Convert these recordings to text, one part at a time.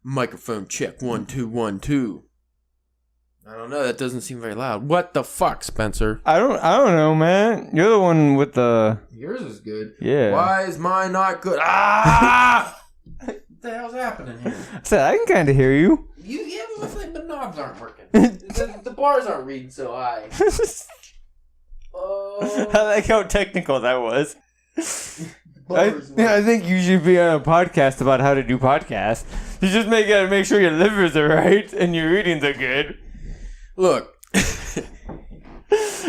Microphone check. 1 2 1 2. I don't know. That doesn't seem very loud. What the fuck, Spencer? I don't know, man. You're the one with the... Yours is good. Yeah. Why is mine not good? Ah! What the hell's happening here? I said, I can kind of hear you. Yeah, but the knobs aren't working. the bars aren't reading so high. I like how technical that was. I think you should be on a podcast about how to do podcasts. You just gotta make sure your livers are right and your readings are good. Look.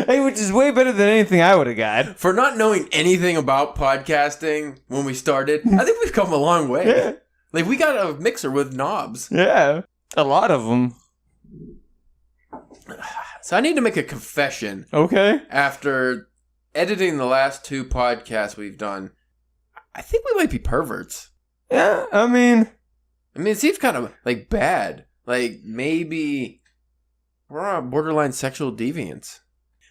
Hey, which is way better than anything I would have got. For not knowing anything about podcasting when we started, I think we've come a long way. Yeah. Like, we got a mixer with knobs. Yeah. A lot of them. So I need to make a confession. Okay. After editing the last 2 podcasts we've done, I think we might be perverts. Yeah, I mean, it seems kind of, like, bad. Like, maybe we're on borderline sexual deviance.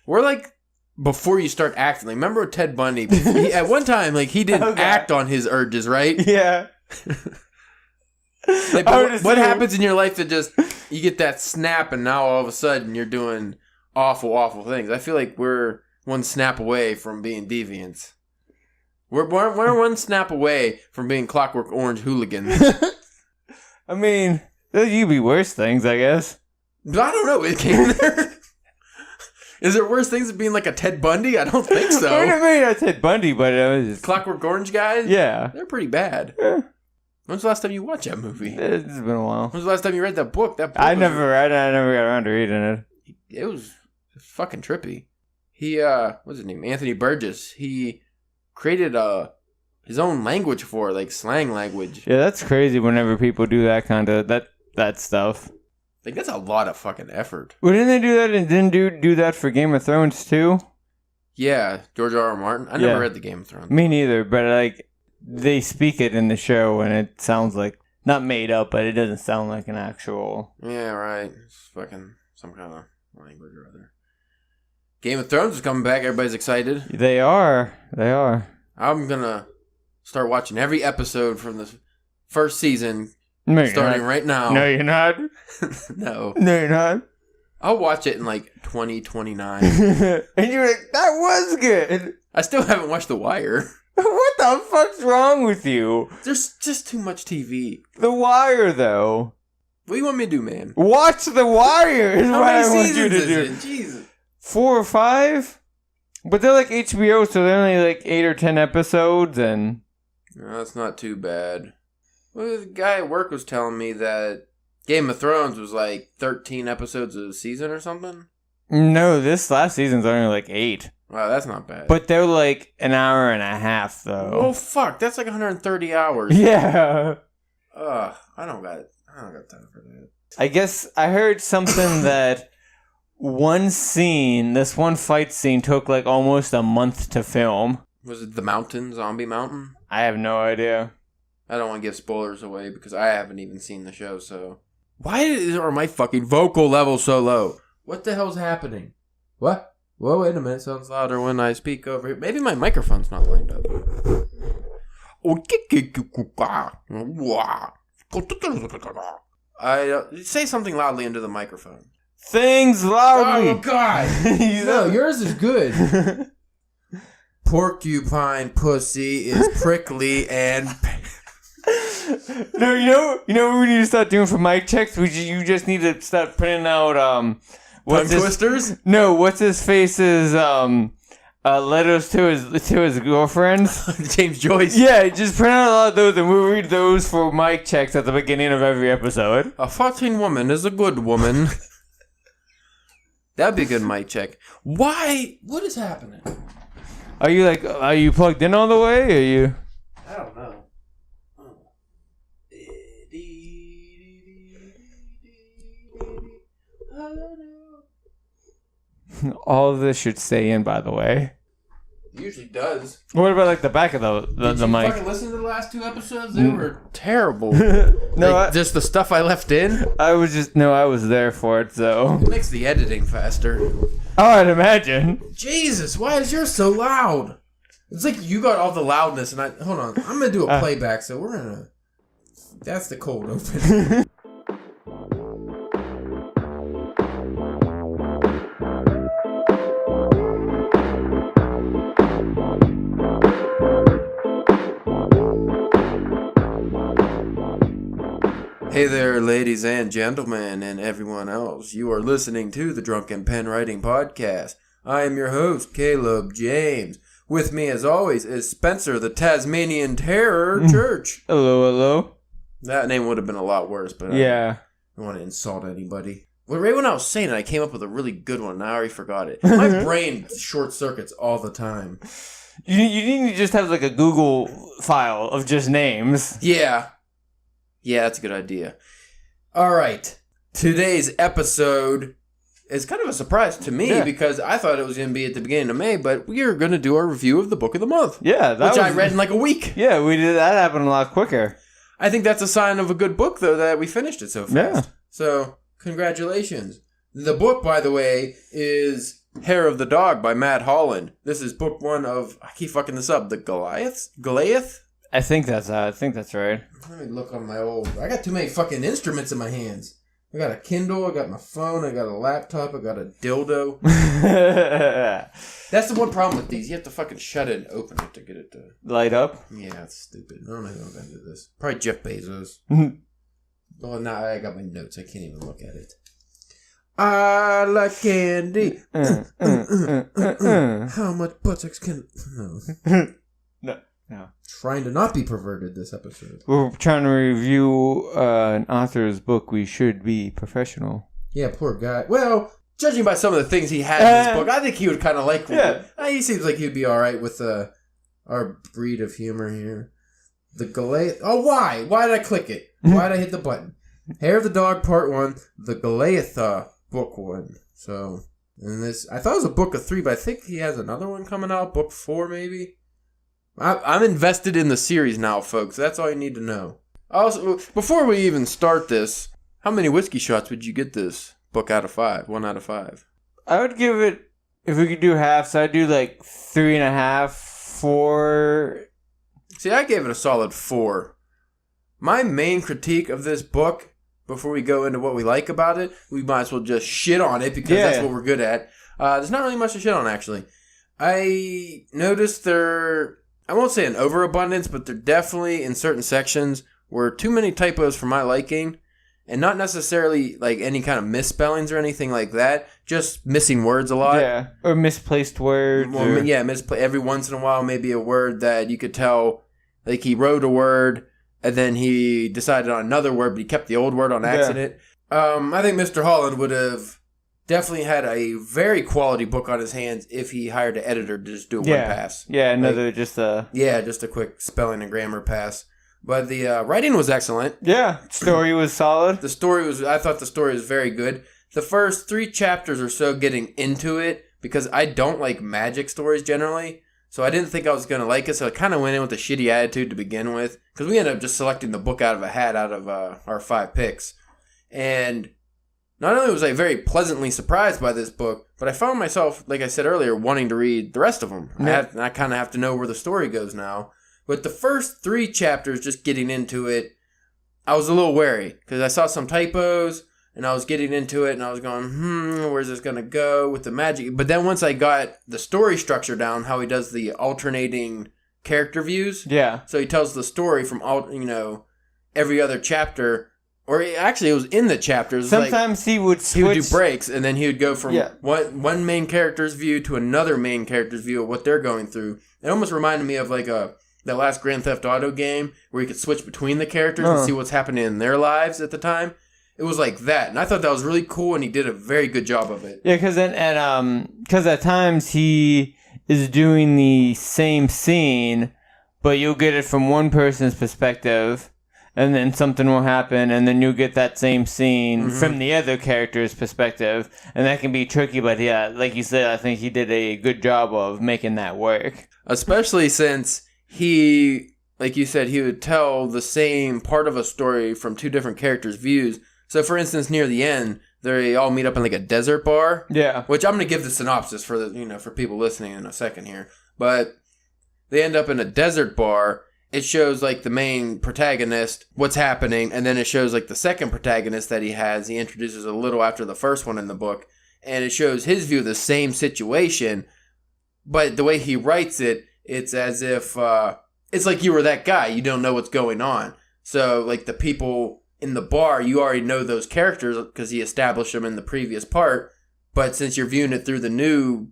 We're, like, before you start acting. Like, remember Ted Bundy? At one time, like, he didn't act on his urges, right? Yeah. Like, what happens in your life that just, you get that snap and now all of a sudden you're doing awful, awful things? I feel like we're one snap away from being deviants. We're one snap away from being Clockwork Orange hooligans. I mean, there could be worse things, I guess. But I don't know. It came there. Is there worse things than being like a Ted Bundy? I don't think so. I mean, not Ted Bundy, but it was just... Clockwork Orange guys? Yeah. They're pretty bad. Yeah. When's the last time you watched that movie? It's been a while. When's the last time you read that book? I never got around to reading it. It was fucking trippy. He, what's his name? Anthony Burgess. He created his own language for it, like slang language. Yeah, that's crazy whenever people do that kind of, that stuff. Like, that's a lot of fucking effort. Well, didn't they do that, and didn't do that for Game of Thrones, too? Yeah, George R. R. Martin. I never read the Game of Thrones. Me neither, but, like, they speak it in the show, and it sounds like, not made up, but it doesn't sound like an actual... Yeah, right. It's fucking some kind of language or other. Game of Thrones is coming back. Everybody's excited. They are. I'm gonna start watching every episode from the first season, no, starting right now. No, you're not. No. No, you're not. I'll watch it in like 2029. And you're like, that was good. I still haven't watched The Wire. What the fuck's wrong with you? There's just too much TV. The Wire, though. What do you want me to do, man? Watch The Wire is How what many I want you seasons to is do. it? Jesus. 4 or 5? But they're like HBO, so they're only like 8 or 10 episodes, and... No, that's not too bad. Well, the guy at work was telling me that Game of Thrones was like 13 episodes a season or something. No, this last season's only like 8. Wow, that's not bad. But they're like an hour and a half, though. Oh, fuck. That's like 130 hours. Yeah. Ugh, I don't got time for that. I guess I heard something that this one fight scene took like almost a month to film. Was it the mountain, Zombie Mountain? I have no idea. I don't want to give spoilers away because I haven't even seen the show, so... Why are my fucking vocal levels so low? What the hell's happening? What? Whoa, wait a minute. It sounds louder when I speak over here. Maybe my microphone's not lined up. Say something loudly into the microphone. Things loudly. Oh, God. No, yours is good. Porcupine pussy is prickly and... No, you know what we need to start doing for mic checks? You just need to start putting out tongue twisters? No, what's his face's letters to his girlfriends? James Joyce. Yeah, just print out a lot of those and we'll read those for mic checks at the beginning of every episode. A 14 woman is a good woman. That'd be a good mic check. Why? What is happening? Are you plugged in all the way? Or are you? I don't know. All of this should stay in, by the way. It usually does. What about like the back of the Did you mic? fucking listen to the last 2 episodes? They were terrible. No, just the stuff I left in. I was there for it, so It makes the editing faster. oh, I'd imagine. Jesus, why is yours so loud? It's like you got all the loudness, and hold on, I'm gonna do a playback. So we're gonna. That's the cold open. Hey there, ladies and gentlemen, and everyone else. You are listening to the Drunken Pen Writing Podcast. I am your host, Caleb James. With me, as always, is Spencer, the Tasmanian Terror Church. Hello, hello. That name would have been a lot worse, but yeah. I don't want to insult anybody. Well, right when I was saying it, I came up with a really good one, and I already forgot it. My brain short circuits all the time. You need to just have like a Google file of just names. Yeah. Yeah, that's a good idea. All right. Today's episode is kind of a surprise to me because I thought it was going to be at the beginning of May, but we are going to do our review of the book of the month. Yeah. I read in like a week. Yeah, we did. That happened a lot quicker. I think that's a sign of a good book, though, that we finished it so fast. Yeah. So, congratulations. The book, by the way, is Hair of the Dog by Matt Holland. This is book one of, I keep fucking this up, the Goliath? I think that's right. Let me look on my I got too many fucking instruments in my hands. I got a Kindle, I got my phone, I got a laptop, I got a dildo. That's the one problem with these. You have to fucking shut it and open it to get it to light up. Yeah, it's stupid. I don't know who invented this. Probably Jeff Bezos. Well, now I got my notes. I can't even look at it. I like candy. How much buttocks can... No. No. Trying to not be perverted this episode. We're trying to review an author's book. We should be professional. Yeah, poor guy. Well, judging by some of the things he had in this book, I think he would kind of like it. He seems like he'd be alright with our breed of humor here. The Goliath... Oh, why? Why did I click it? Why did I hit the button? Hair of the Dog, Part 1. The Goliath, Book 1. So, and this... I thought it was a book of 3, but I think he has another one coming out. Book 4, maybe? I'm invested in the series now, folks. That's all you need to know. Also, before we even start this, how many whiskey shots would you get this book out of 5? 1 out of 5? I would give it, if we could do half, so I'd do like 3.5, 4. See, I gave it a solid 4. My main critique of this book, before we go into what we like about it, we might as well just shit on it because that's what we're good at. There's not really much to shit on, actually. I noticed I won't say an overabundance, but there definitely in certain sections were too many typos for my liking, and not necessarily like any kind of misspellings or anything like that. Just missing words a lot. Yeah, or misplaced words. Well, yeah, every once in a while, maybe a word that you could tell, like he wrote a word and then he decided on another word, but he kept the old word on accident. I think Mr. Holland would have definitely had a very quality book on his hands if he hired an editor to just do it one pass. Yeah, just a quick spelling and grammar pass. But the writing was excellent. Yeah, story was solid. I thought the story was very good. The first 3 chapters or so getting into it, because I don't like magic stories generally, so I didn't think I was going to like it, so I kind of went in with a shitty attitude to begin with, because we ended up just selecting the book out of a hat out of our 5 picks. And not only was I very pleasantly surprised by this book, but I found myself, like I said earlier, wanting to read the rest of them. Yeah. I kind of have to know where the story goes now. But the first 3 chapters, just getting into it, I was a little wary. Because I saw some typos, and I was getting into it, and I was going, where's this going to go with the magic? But then once I got the story structure down, how he does the alternating character views. Yeah. So he tells the story from, every other chapter. Or actually, it was in the chapters. Sometimes he would switch. He would do breaks, and then he would go from one main character's view to another main character's view of what they're going through. It almost reminded me of like that last Grand Theft Auto game where you could switch between the characters and see what's happening in their lives at the time. It was like that, and I thought that was really cool, and he did a very good job of it. Yeah, because at times he is doing the same scene, but you'll get it from one person's perspective. And then something will happen, and then you'll get that same scene from the other character's perspective. And that can be tricky, but yeah, like you said, I think he did a good job of making that work. Especially since he, like you said, he would tell the same part of a story from 2 different characters' views. So, for instance, near the end, they all meet up in like a desert bar. Yeah. Which I'm going to give the synopsis for for people listening in a second here. But they end up in a desert bar. it shows like the main protagonist, what's happening, and then it shows like the second protagonist that he has. He introduces a little after the first one in the book, and it shows his view of the same situation, but the way he writes it, it's as if it's like you were that guy. You don't know what's going on. So like the people in the bar, you already know those characters because he established them in the previous part, but since you're viewing it through the new,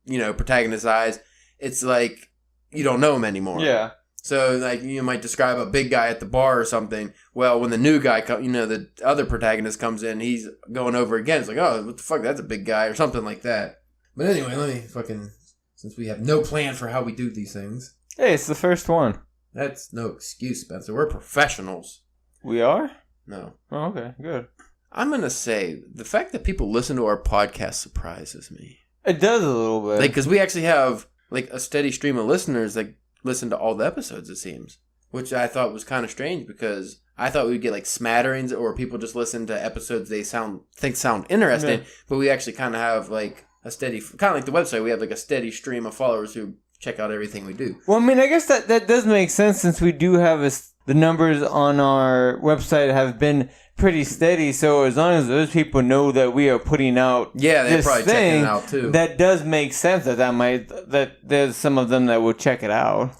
protagonist's eyes, it's like you don't know him anymore. Yeah. So, like, you might describe a big guy at the bar or something. Well, when the new guy, the other protagonist comes in, he's going over again. It's like, oh, what the fuck, that's a big guy or something like that. But anyway, let me since we have no plan for how we do these things. Hey, it's the first one. That's no excuse, Spencer. We're professionals. We are? No. Oh, okay, good. I'm going to say, the fact that people listen to our podcast surprises me. It does a little bit. Like, because we actually have, like, a steady stream of listeners that listen to all the episodes, it seems, which I thought was kind of strange because I thought we'd get like smatterings or people just listen to episodes they think sound interesting, but we actually kind of have like a steady, kind of like the website, we have like a steady stream of followers who check out everything we do. Well, I mean, I guess that does make sense since we do have the numbers on our website have been pretty steady, so as long as those people know that we are putting out they're probably checking it out too. That does make sense that there's some of them that will check it out.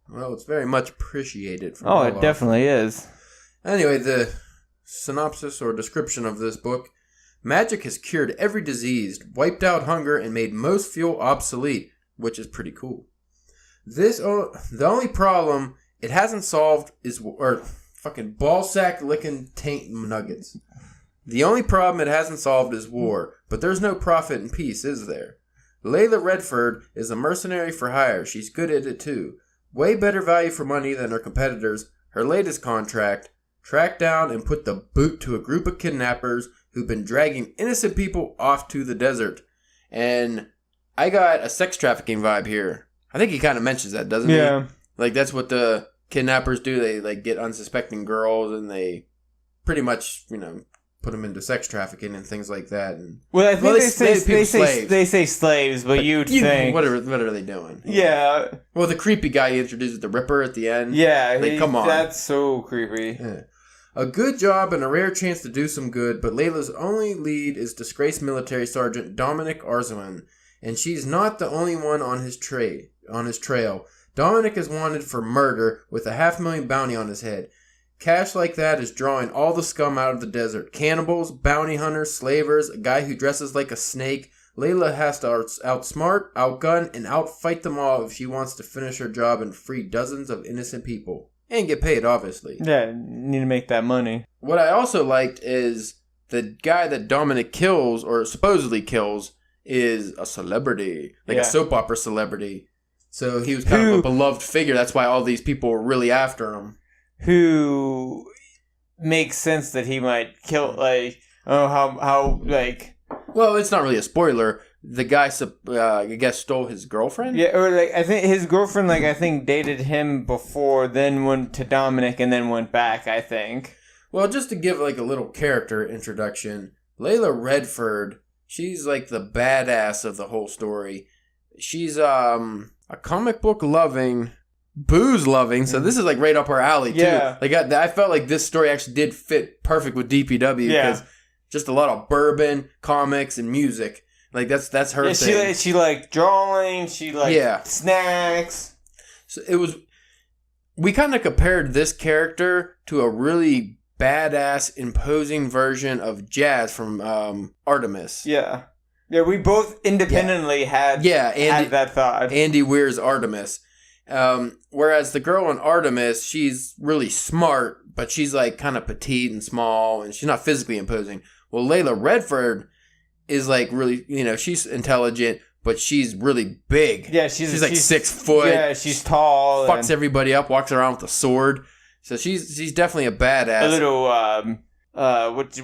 Well, it's very much appreciated. It definitely is. Anyway, the synopsis or description of this book: magic has cured every disease, wiped out hunger, and made most fuel obsolete, which is pretty cool. The only problem it hasn't solved is fucking ballsack licking taint nuggets. The only problem it hasn't solved is war, but there's no profit in peace, is there? Layla Redford is a mercenary for hire. She's good at it too. Way better value for money than her competitors. Her latest contract: track down and put the boot to a group of kidnappers who've been dragging innocent people off to the desert. And I got a sex trafficking vibe here. I think he kind of mentions that, doesn't he? Yeah. Like that's what the kidnappers do. They like get unsuspecting girls and they pretty much, put them into sex trafficking and things like that. And I think they say slaves, but you'd think what are they doing? Yeah. Well, the creepy guy he introduces, the Ripper at the end. Yeah, come on, that's so creepy. Yeah. A good job and a rare chance to do some good, but Layla's only lead is disgraced military sergeant Dominic Asruan, and she's not the only one on his trail. Dominic is wanted for murder with a $500,000 bounty on his head. Cash like that is drawing all the scum out of the desert. Cannibals, bounty hunters, slavers, a guy who dresses like a snake. Layla has to outsmart, outgun, and outfight them all if she wants to finish her job and free dozens of innocent people. And get paid, obviously. Yeah, need to make that money. What I also liked is the guy that Dominic kills, or supposedly kills, is a celebrity. Like a soap opera celebrity. So he was kind of a beloved figure. That's why all these people were really after him. Who makes sense that he might kill, Well, it's not really a spoiler. The guy, I guess, stole his girlfriend? Yeah, or I think his girlfriend, dated him before, then went to Dominic, and then went back, I think. Well, just to give, a little character introduction, Layla Redford, she's, the badass of the whole story. She's, a comic book loving, booze loving, so this is right up our alley too. Yeah. I felt like this story actually did fit perfect with DPW because just a lot of bourbon, comics, and music. That's her thing. She drawing, snacks. So we kind of compared this character to a really badass, imposing version of Jazz from Artemis. Yeah. Yeah, we both independently had that thought. Andy Weir's Artemis. Whereas the girl in Artemis, she's really smart, but she's kind of petite and small, and she's not physically imposing. Well, Layla Redford is really, she's intelligent, but she's really big. Yeah, she's 6 foot. Yeah, she's tall. Fucks everybody up, walks around with a sword. So she's definitely a badass. A little, what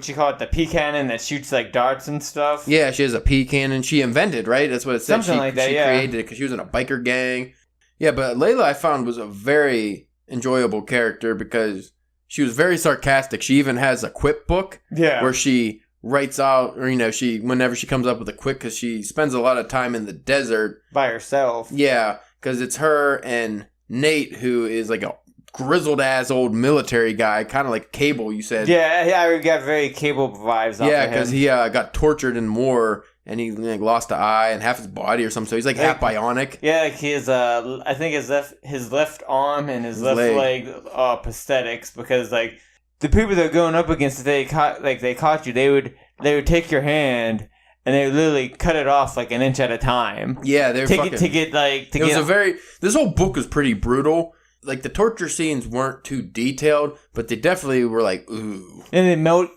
you call it, the pea cannon that shoots darts and stuff. Yeah, she has a pea cannon. She invented, right? That's what it said. Something like that, She created it because she was in a biker gang. Yeah, but Layla I found was a very enjoyable character because she was very sarcastic. She even has a quip book where she writes out, or whenever she comes up with a quip, because she spends a lot of time in the desert by herself. Yeah, because it's her and Nate, who is like a grizzled ass old military guy, kind of like Cable, you said. Yeah, I got very Cable vibes off Yeah, of him. because he got tortured in war, and he like, lost an eye and half his body or something, so he's like half bionic. Yeah, like his, I think his left arm and his left leg are prosthetics, because like the people that are going up against, if they caught you, they would take your hand and they would literally cut it off like an inch at a time. Yeah, they're this whole book was pretty brutal. Like, the torture scenes weren't too detailed, but they definitely were like, ooh. And they melt,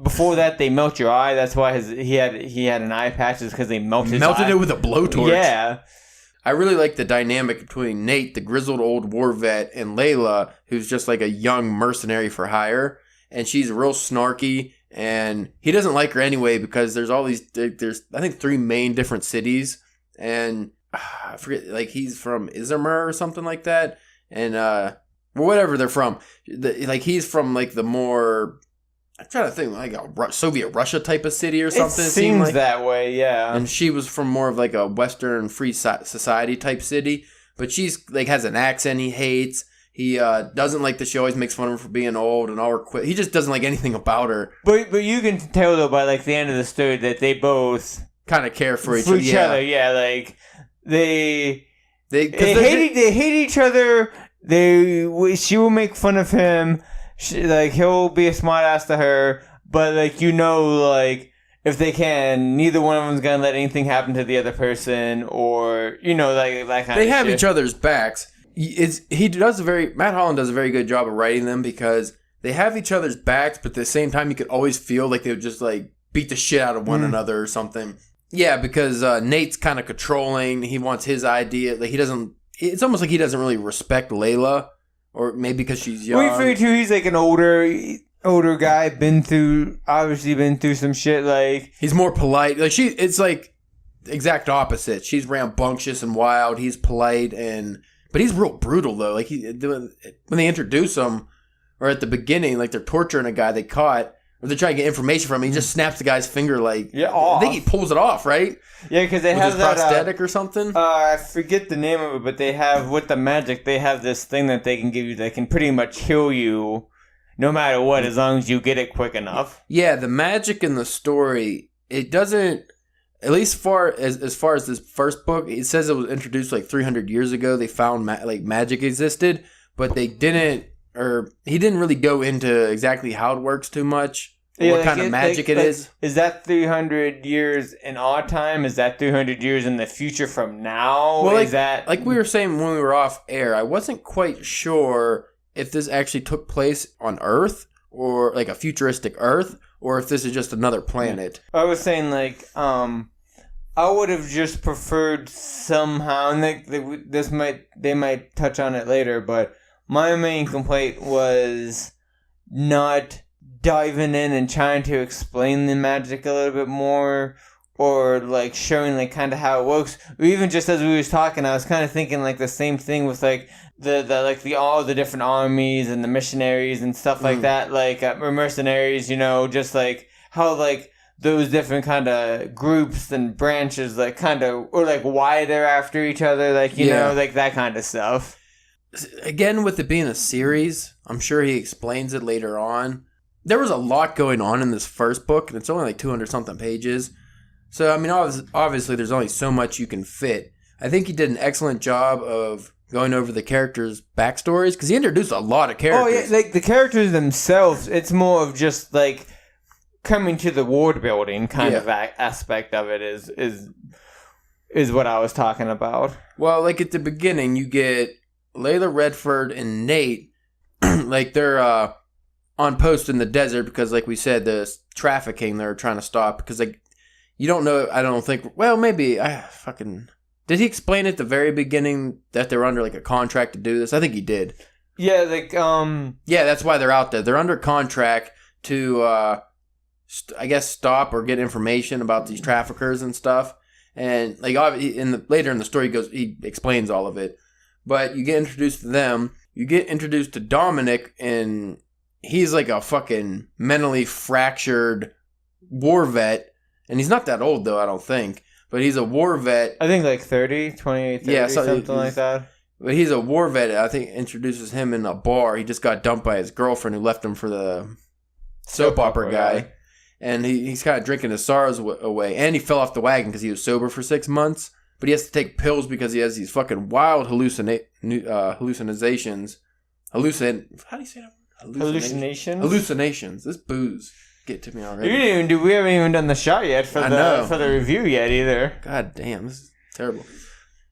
before that, they melt your eye. That's why he had an eye patch, is because they melted it with a blowtorch. Yeah. I really like the dynamic between Nate, the grizzled old war vet, and Layla, who's just like a young mercenary for hire. And she's real snarky, and he doesn't like her anyway because there's all these, there's, I think, 3 main different cities. And I forget, like, he's from Izmir or something like that. And whatever they're from, like he's from like the more, I'm trying to think, like a Soviet Russia type of city or something. It seems like that way, yeah. And she was from more of like a Western free society type city, but she's like has an accent he hates. He doesn't like that she always makes fun of him for being old and all her he just doesn't like anything about her. But you can tell though by like the end of the story that they both kind of care for each other. Yeah, like They hate each other. She will make fun of him. He'll be a smart ass to her. But like if they can, neither one of them's gonna let anything happen to the other person, or like that kind of. They have each other's backs. Matt Holland does a very good job of writing them because they have each other's backs, but at the same time you could always feel like they would just like beat the shit out of one another or something. Yeah, because Nate's kind of controlling. He wants his idea. Like it's almost like he doesn't really respect Layla, or maybe because she's young. Well, you figure too, he's like an older guy, obviously been through some shit. Like he's more polite. Like it's like exact opposite. She's rambunctious and wild. He's polite but he's real brutal though. Like when they introduce him, or at the beginning, like they're torturing a guy they caught. Or they're trying to get information from him. He just snaps the guy's finger off. I think he pulls it off, right? Yeah, because they have that prosthetic or something. I forget the name of it, but they have with the magic. They have this thing that they can give you that can pretty much heal you, no matter what, as long as you get it quick enough. Yeah, the magic in the story, it doesn't. At least as far as this first book, it says it was introduced like 300 years ago. They found magic existed, but they didn't. Or he didn't really go into exactly how it works too much. Or what kind of magic it is. Is that 300 years in our time? Is that 300 years in the future from now? Well, is that like we were saying when we were off air, I wasn't quite sure if this actually took place on Earth, or like a futuristic Earth, or if this is just another planet. I was saying I would have just preferred somehow, and they might touch on it later, but my main complaint was not diving in and trying to explain the magic a little bit more, or like showing like kind of how it works. Or even just as we was talking, I was kind of thinking like the same thing with like all the different armies and the missionaries and stuff like that, like mercenaries. Just like how like those different kind of groups and branches, like kind of, or like why they're after each other, like you know, like that kind of stuff. Again, with it being a series, I'm sure he explains it later on. There was a lot going on in this first book, and it's only like 200-something pages. So, I mean, obviously, there's only so much you can fit. I think he did an excellent job of going over the characters' backstories, because he introduced a lot of characters. Oh, yeah, like the characters themselves, it's more of just like coming to the world building kind of aspect of it is what I was talking about. Well, like at the beginning, you get Layla Redford and Nate, like they're on post in the desert because, like we said, the trafficking they're trying to stop. Because like you don't know, I don't think. Well, maybe did he explain at the very beginning that they're under like a contract to do this? I think he did. Yeah, like yeah, that's why they're out there. They're under contract to I guess stop or get information about these traffickers and stuff. And like later in the story, he explains all of it. But you get introduced to them. You get introduced to Dominic, and he's like a fucking mentally fractured war vet. And he's not that old, though, I don't think. But he's a war vet. I think like 30, 28, 30, something like that. But he's a war vet. I think introduces him in a bar. He just got dumped by his girlfriend who left him for the soap opera guy. And he's kind of drinking his sorrows away. And he fell off the wagon because he was sober for 6 months. But he has to take pills because he has these fucking wild hallucinations. How do you say that? Hallucinations. This booze get to me already. We haven't even done the shot yet for the review yet either. God damn, this is terrible.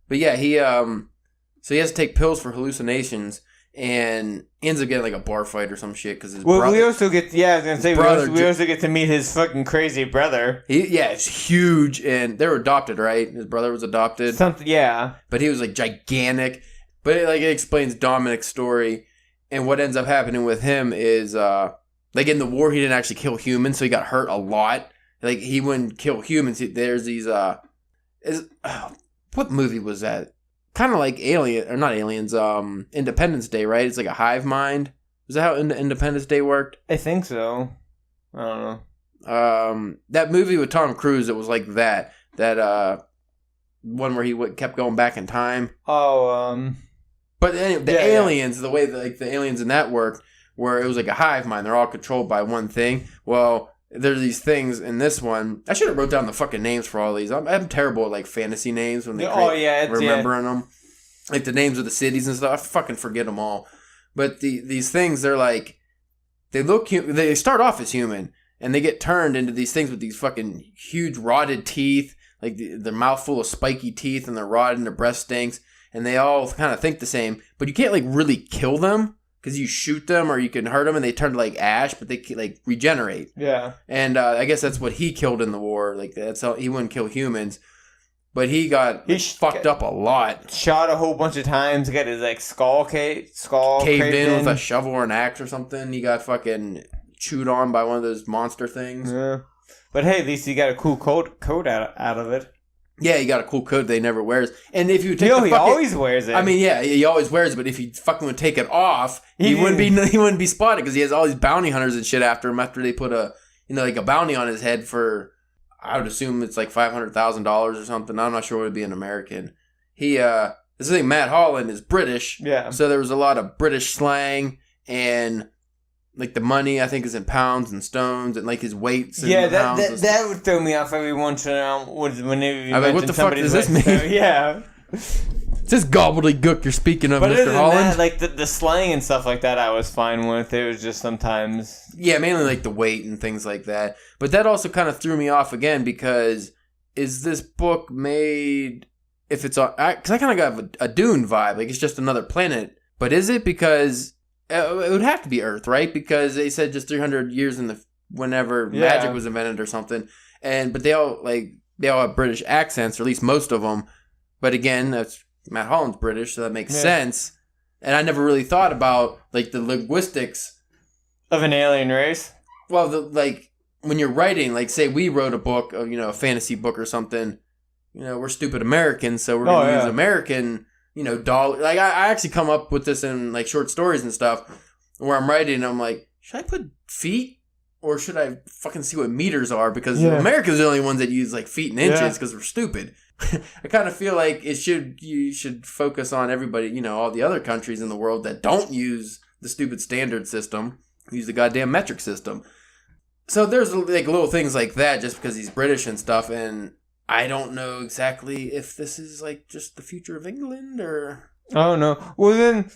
But yeah, so he has to take pills for hallucinations and ends up getting like a bar fight or some shit because his brother. We also get we also get to meet his fucking crazy brother. It's huge, and they were adopted, right? His brother was adopted. But he was like gigantic. But it explains Dominic's story, and what ends up happening with him is like in the war he didn't actually kill humans, so he got hurt a lot. Like he wouldn't kill humans. There's these what movie was that? Kind of like Independence Day, right? It's like a hive mind. Is that how Independence Day worked? I think so. I don't know. That movie with Tom Cruise, it was like that. That one where he kept going back in time. But anyway, the aliens, the way that, the aliens in that worked, where it was like a hive mind. They're all controlled by one thing. Well, there's these things in this one. I should have wrote down the fucking names for all these. I'm terrible at fantasy names when they remembering them. Like the names of the cities and stuff. I fucking forget them all. But these things, they're like, they start off as human and they get turned into these things with these fucking huge rotted teeth, like their mouth full of spiky teeth and they're rotted and their breath stinks. And they all kind of think the same, but you can't really kill them. Because you shoot them or you can hurt them and they turn to ash, but they regenerate. Yeah. And I guess that's what he killed in the war. That's how he wouldn't kill humans. But he got fucked up a lot. Shot a whole bunch of times. Got his skull caved in with a shovel or an axe or something. He got fucking chewed on by one of those monster things. Yeah. But hey, at least he got a cool coat out of it. Yeah, he got a cool coat that he never wears. And if you take he always wears it. I mean, yeah, he always wears it, but if he fucking would take it off, he wouldn't be spotted because he has all these bounty hunters and shit after him after they put a bounty on his head for, I would assume it's $500,000 or something. I'm not sure what it'd be in American. This thing, Matt Holland is British. Yeah. So there was a lot of British slang and the money, I think, is in pounds and stones, and his weights. Yeah, that would throw me off every once in a while. Whenever you mention what the fuck does this mean? Yeah, it's just gobbledygook you're speaking of, but Mr. Holland. That, the slang and stuff like that, I was fine with. It was just sometimes, mainly the weight and things like that. But that also kind of threw me off again because is this book made? If it's on, because I kind of got a Dune vibe, it's just another planet. But is it because? It would have to be Earth, right? Because they said just 300 years whenever magic was invented or something. But they all have British accents, or at least most of them. But again, that's Matt Holland's British, so that makes sense. And I never really thought about the linguistics of an alien race. Well, when you're writing, say we wrote a book, a fantasy book or something. We're stupid Americans, so we're going to use American. Dollar. I actually come up with this in short stories and stuff where I'm writing and I'm like, should I put feet or should I fucking see what meters are? Because America's are the only ones that use feet and inches because we're stupid. I kind of feel like you should focus on everybody, all the other countries in the world that don't use the stupid standard system, use the goddamn metric system. So there's little things like that just because he's British and stuff, and I don't know exactly if this is just the future of England or... I don't know. Well, then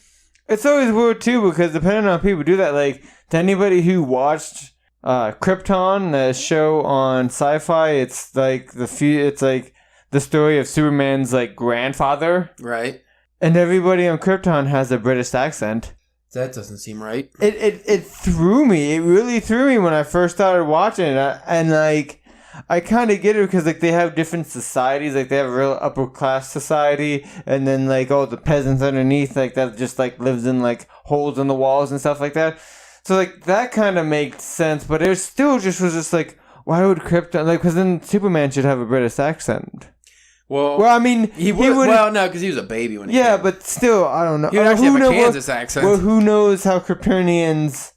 it's always weird too because depending on how people do that, to anybody who watched Krypton, the show on Sci-Fi, it's the story of Superman's grandfather, right? And everybody on Krypton has a British accent. That doesn't seem right. It threw me. It really threw me when I first started watching it, and I kind of get it because they have different societies. They have a real upper class society, and then all the peasants underneath that just lives in holes in the walls and stuff like that. So that kind of makes sense, but it still just was why would Krypton because then Superman should have a British accent. Well, I mean, he would. Well, no, because he was a baby when he came. But still, I don't know. He would actually have a Kansas accent. Well, who knows how Kryptonians,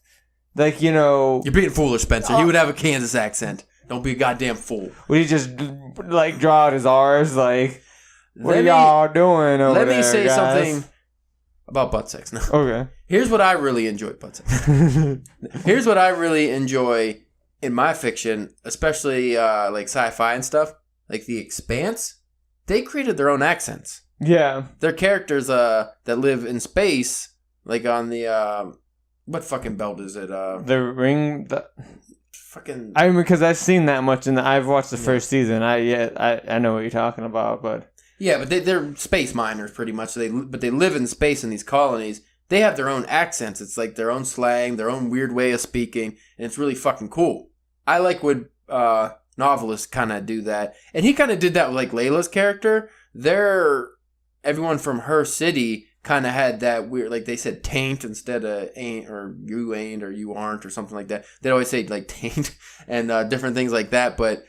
You're being foolish, Spencer. He would have a Kansas accent. Don't be a goddamn fool. Would he just draw out his R's what are y'all doing over there? Let me say guys? something about butt sex. No. Okay. Here's what I really enjoy, butt sex. Here's what I really enjoy in my fiction, especially like sci-fi and stuff, like The Expanse. They created their own accents. Yeah. Their characters that live in space, like on the what fucking belt is it? The Ring. Fucking. I mean, because I've seen that much, and I've watched the first season. I know what you're talking about, but Yeah, but they're space miners pretty much. But they live in space in these colonies. They have their own accents. It's like their own slang, their own weird way of speaking, and it's really fucking cool. I like when novelists kind of do that, and he kind of did that with like Layla's character. Everyone from her city kind of had that weird, like they said taint instead of ain't, or you ain't, or you aren't, or something like that. They'd always say like taint and different things like that, but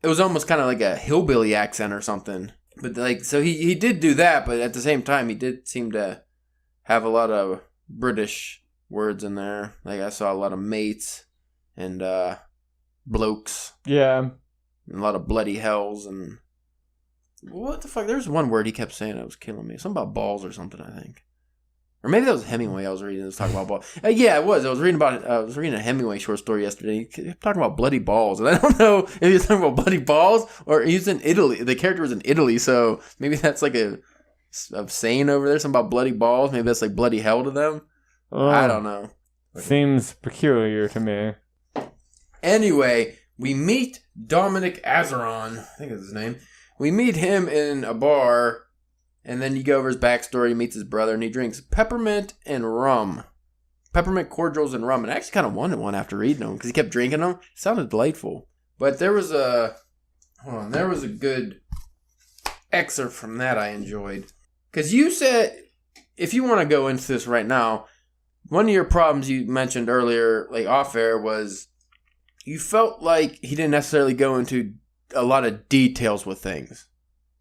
it was almost kind of like a hillbilly accent or something. But like, so he did do that, but at the same time, he did seem to have a lot of British words in there. Like I saw a lot of mates and blokes. Yeah. And a lot of bloody hells and what the fuck? There's one word he kept saying that was killing me. Something about balls or something, I think. Or maybe that was Hemingway I was reading. It was talking about balls. Yeah, it was. I was reading a Hemingway short story yesterday. He kept talking about bloody balls. And I don't know if he was talking about bloody balls or he's in Italy. The character was in Italy, so maybe that's like a saying over there. Something about bloody balls. Maybe that's like bloody hell to them. I don't know. Seems peculiar to me. Anyway, we meet Dominic Asruan. I think is his name. We meet him in a bar, and then you go over his backstory. He meets his brother, and he drinks peppermint and rum. Peppermint cordials and rum. And I actually kind of wanted one after reading them, because he kept drinking them. It sounded delightful. But there was a good excerpt from that I enjoyed. Because you said, if you want to go into this right now, one of your problems you mentioned earlier, like off air, was you felt like he didn't necessarily go into a lot of details with things.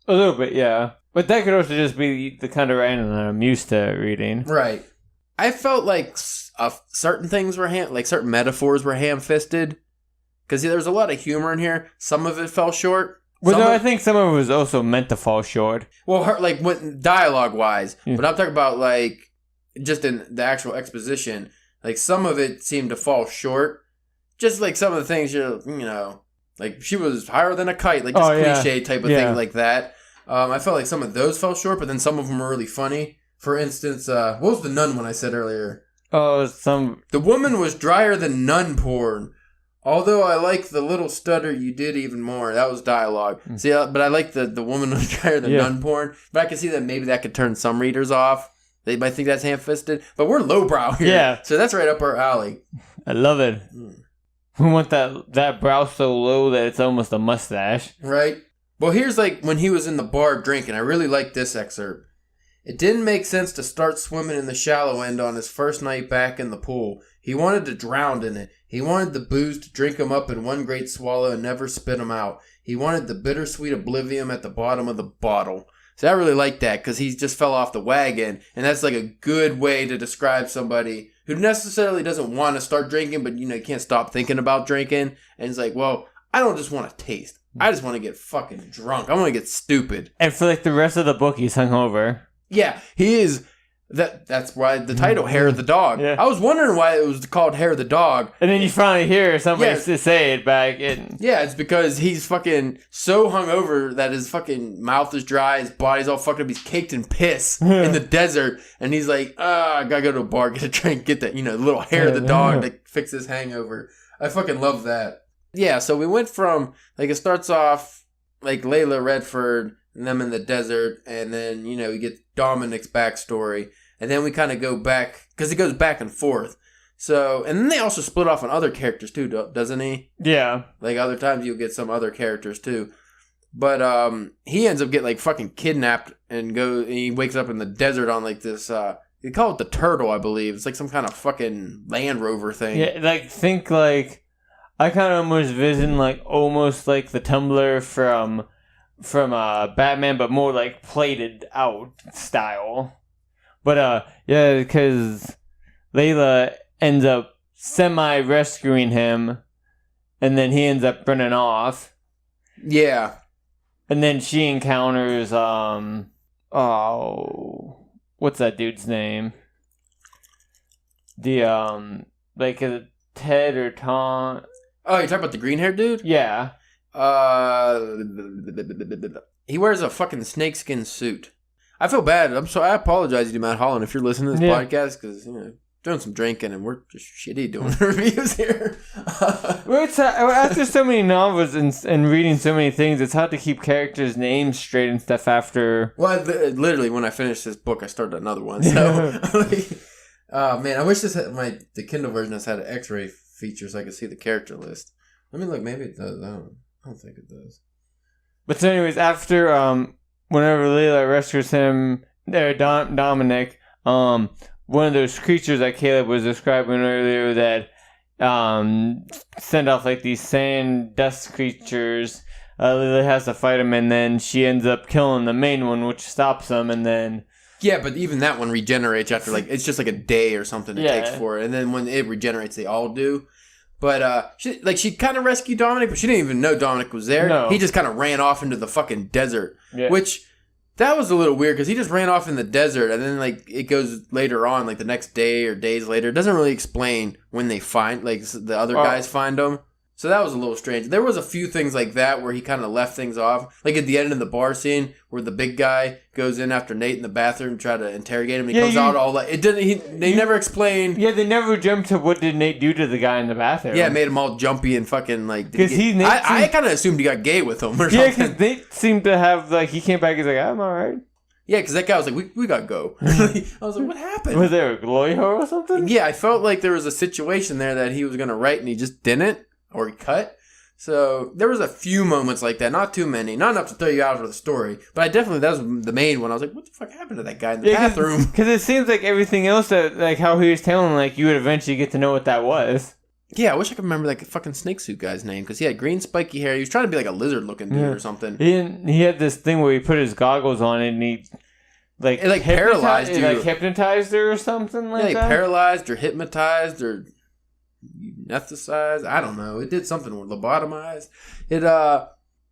A little bit, yeah. But that could also just be the kind of writing that I'm used to reading. Right. I felt like certain things were certain metaphors were ham-fisted. Because there's a lot of humor in here. Some of it fell short. Well, I think some of it was also meant to fall short. Well, dialogue-wise. Yeah. But I'm talking about, like, just in the actual exposition. Like, some of it seemed to fall short. Just like some of the things, you know... Like, she was higher than a kite, like this cliche type of thing like that. I felt like some of those fell short, but then some of them were really funny. For instance, what was the nun one I said earlier? The woman was drier than nun porn. Although I like the little stutter you did even more. That was dialogue. See, but I like the woman was drier than nun porn. But I can see that maybe that could turn some readers off. They might think that's ham-fisted. But we're lowbrow here. Yeah. So that's right up our alley. I love it. We want that brow so low that it's almost a mustache. Right. Well, here's like when he was in the bar drinking. I really like this excerpt. It didn't make sense to start swimming in the shallow end on his first night back in the pool. He wanted to drown in it. He wanted the booze to drink him up in one great swallow and never spit him out. He wanted the bittersweet oblivion at the bottom of the bottle. So I really like that because he just fell off the wagon. And that's like a good way to describe somebody who necessarily doesn't want to start drinking, but, you know, you can't stop thinking about drinking. And it's like, well, I don't just want to taste. I just want to get fucking drunk. I want to get stupid. And for like the rest of the book, he's hungover. Yeah, he is. That's why the title, Hair of the Dog. Yeah. I was wondering why it was called Hair of the Dog. And then you finally hear somebody say it back. Yeah, it's because he's fucking so hungover that his fucking mouth is dry, his body's all fucked up, he's caked in piss in the desert, and he's like, I gotta go to a bar, get a drink, get that, little hair of the dog to fix his hangover. I fucking love that. Yeah, so we went from, like, it starts off, like, Layla Redford and them in the desert, and then, we get Dominic's backstory. And then we kind of go back, because it goes back and forth. So, and then they also split off on other characters too, doesn't he? Yeah. Like other times you'll get some other characters too. But he ends up getting like fucking kidnapped and he wakes up in the desert on like this, they call it the Turtle, I believe. It's like some kind of fucking Land Rover thing. Yeah, I kind of almost vision like almost like the Tumbler from Batman, but more like plated out style. But, because Layla ends up semi-rescuing him, and then he ends up running off. Yeah. And then she encounters, what's what's that dude's name? The like Ted or Tom. Oh, you're talking about the green-haired dude? Yeah. He wears a fucking snakeskin suit. I feel bad. I apologize to you, Matt Holland, if you're listening to this podcast, because doing some drinking and we're just shitty doing reviews here. Well, after so many novels and reading so many things, it's hard to keep characters' names straight and stuff after. Well, literally, when I finished this book, I started another one. So, man, I wish the Kindle version has had an X-ray feature so I could see the character list. Let me look. Maybe it does. I don't think it does. But so, anyways, after whenever Layla rescues him, Dominic, one of those creatures that Caleb was describing earlier that send off like these sand dust creatures. Layla has to fight him, and then she ends up killing the main one, which stops him, and then. Yeah, but even that one regenerates after it's just like a day or something it takes for it, and then when it regenerates, they all do. But she kind of rescued Dominic, but she didn't even know Dominic was there. No. He just kind of ran off into the fucking desert, Yeah. which that was a little weird because he just ran off in the desert, and then it goes later on, the next day or days later. It doesn't really explain when they find the other guys find him. So that was a little strange. There was a few things like that where he kind of left things off. Like at the end of the bar scene where the big guy goes in after Nate in the bathroom to try to interrogate him. He comes out all like... They never explained... Yeah, they never jumped to what did Nate do to the guy in the bathroom. Yeah, it made him all jumpy and fucking Because I kind of assumed he got gay with him or something. Yeah, because Nate seemed to have he came back, he's like, I'm alright. Yeah, because that guy was like, we gotta go. I was like, what happened? Was there a glory hole or something? Yeah, I felt like there was a situation there that he was going to write and he just didn't, or he cut. So there was a few moments like that, not too many, not enough to throw you out of the story, but that was the main one. I was like, what the fuck happened to that guy in the bathroom? Because it seems like everything else that how he was telling, you would eventually get to know what that was. Yeah, I wish I could remember that fucking snake suit guy's name, because he had green spiky hair. He was trying to be like a lizard looking dude or something. He had this thing where he put his goggles on and he it paralyzed you. Hypnotized her or something like that? Paralyzed or hypnotized or anesthetized. I don't know. It did something with lobotomized.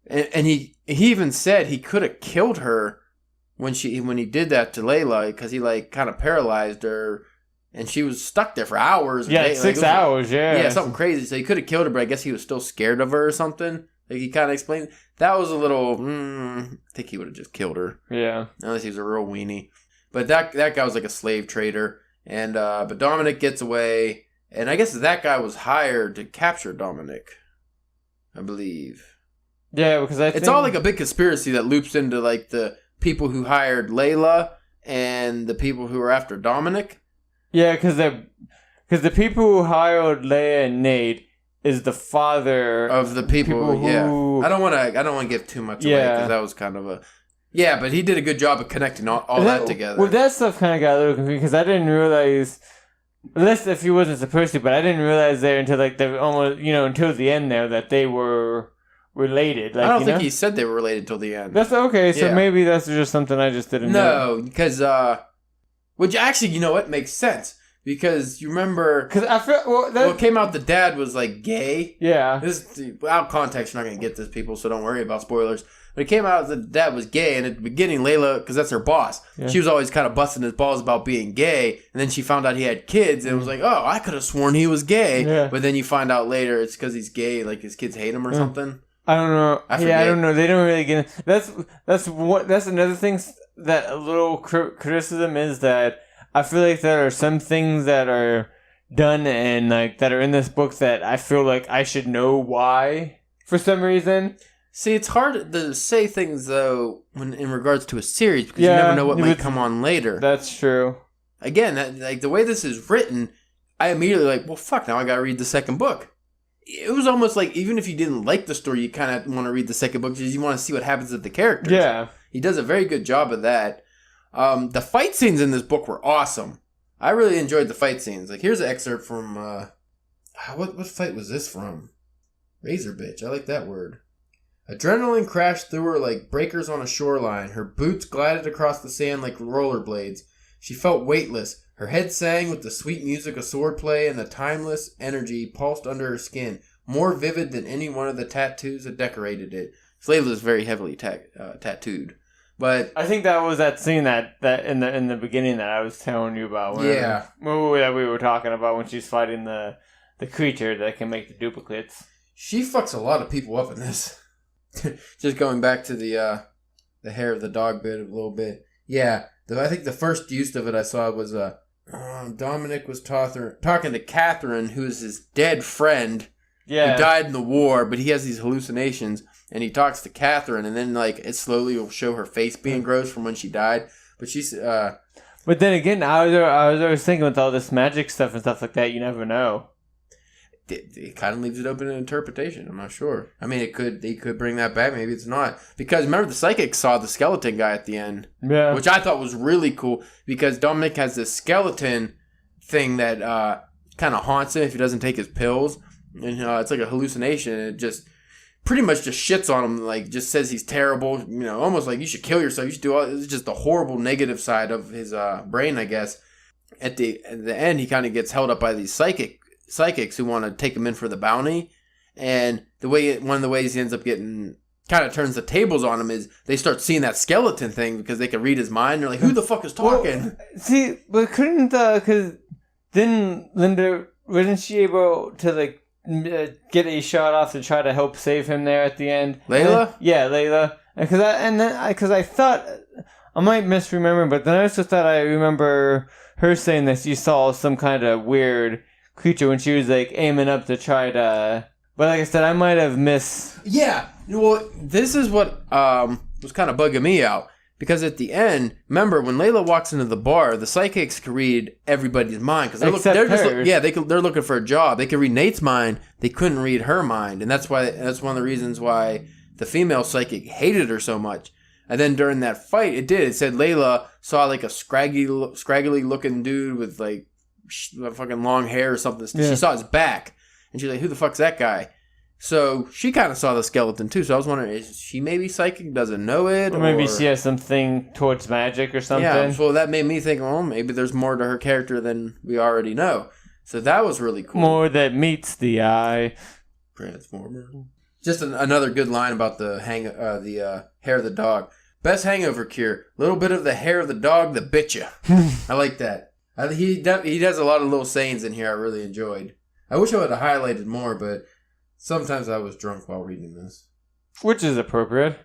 And he even said he could have killed her when he did that to Layla, because he kind of paralyzed her and she was stuck there for hours. Yeah, 6 hours. Yeah, something crazy. So he could have killed her, but I guess he was still scared of her or something. He kind of explained. That was a little... I think he would have just killed her. Yeah. Unless he was a real weenie. But that guy was like a slave trader. And but Dominic gets away. And I guess that guy was hired to capture Dominic. I believe. Yeah, because it's all like a big conspiracy that loops into the people who hired Layla and the people who were after Dominic. Yeah, because the people who hired Leia and Nate is the father of the people who... Yeah. I don't want to give too much away, because that was kind of a... Yeah, but he did a good job of connecting all that together. Well, that stuff kind of got a little confusing, because I didn't realize... Unless if he wasn't supposed to, but I didn't realize there until until the end there that they were related. I don't think he said they were related till the end. That's okay. So maybe that's just something I just didn't know. No, because which actually, you know what, makes sense, because you remember because I feel what came out. The dad was gay. Yeah. This without context, you're not gonna get this, people. So don't worry about spoilers. But it came out that the dad was gay, and at the beginning, Layla, because that's her boss, she was always kind of busting his balls about being gay, and then she found out he had kids, and was like, oh, I could have sworn he was gay. Yeah. But then you find out later it's because he's gay, his kids hate him or something. I don't know. I don't know. They don't really get it. That's another thing that a little criticism is that I feel like there are some things that are done and that are in this book that I feel like I should know why for some reason. See, it's hard to say things, though, when in regards to a series, because you never know what might come on later. That's true. Again, the way this is written, I immediately well, fuck, now I gotta read the second book. It was almost even if you didn't like the story, you kind of want to read the second book because you want to see what happens with the characters. Yeah. He does a very good job of that. The fight scenes in this book were awesome. I really enjoyed the fight scenes. Here's an excerpt from, what fight was this from? Razor bitch, I like that word. Adrenaline crashed through her like breakers on a shoreline. Her boots glided across the sand like rollerblades. She felt weightless. Her head sang with the sweet music of swordplay, and the timeless energy pulsed under her skin, more vivid than any one of the tattoos that decorated it. Layla is very heavily tattooed. But I think that was that scene that in the beginning that I was telling you about. Yeah. That we were talking about when she's fighting the creature that can make the duplicates. She fucks a lot of people up in this. Just going back to the hair of the dog bit a little bit. Yeah, I think the first use of it I saw was Dominic was talking to Catherine, who's his dead friend. Yeah. Who died in the war, but he has these hallucinations, and he talks to Catherine, and then like it slowly will show her face being gross from when she died. But she's. But then again, I was always thinking with all this magic stuff and stuff like that, you never know. It kind of leaves it open to interpretation. I'm not sure. I mean, they could bring that back. Maybe it's not, because remember the psychic saw the skeleton guy at the end, yeah, which I thought was really cool because Dominic has this skeleton thing that kind of haunts him if he doesn't take his pills. And it's like a hallucination. It just pretty much just shits on him, like just says he's terrible. Almost like you should kill yourself. You should do all. It's just the horrible negative side of his brain, I guess. At the end, he kind of gets held up by these psychics who want to take him in for the bounty. And one of the ways he ends up getting kind of turns the tables on him is they start seeing that skeleton thing because they can read his mind. They're like, who the fuck is talking? Well, see, but couldn't because then Linda wasn't she able to like get a shot off to try to help save him there at the end? Layla? Yeah, Layla. Because I thought I might misremember, but then I also thought I remember her saying that she saw some kind of weird creature when she was like aiming up to try to. But like I said, I might have Yeah. Well, this is what was kind of bugging me out. Because at the end, remember when Layla walks into the bar, the psychics can read everybody's mind because they're looking for a job. They could read Nate's mind. They couldn't read her mind, and that's one of the reasons why the female psychic hated her so much. And then during that fight, it said Layla saw like a scraggly looking dude with like fucking long hair or something. Yeah. She saw his back, and she's like, "Who the fuck's that guy?" So she kind of saw the skeleton too. So I was wondering, is she maybe psychic, doesn't know it? Or maybe she has something towards magic or something. Yeah, so that made me think, well, maybe there's more to her character than we already know. So that was really cool. More that meets the eye. Transformer. Just another good line about the hair of the dog. Best hangover cure. Little bit of the hair of the dog that bit you. I like that. He does a lot of little sayings in here I really enjoyed. I wish I would have highlighted more, but sometimes I was drunk while reading this. Which is appropriate.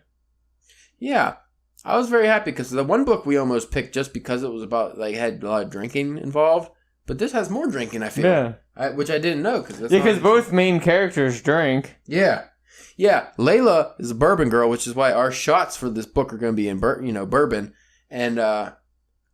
Yeah. I was very happy because the one book we almost picked just because it was about, like, had a lot of drinking involved. But this has more drinking, I feel. Yeah. Which I didn't know. Because both main characters drink. Yeah. Yeah. Layla is a bourbon girl, which is why our shots for this book are going to be in bourbon. And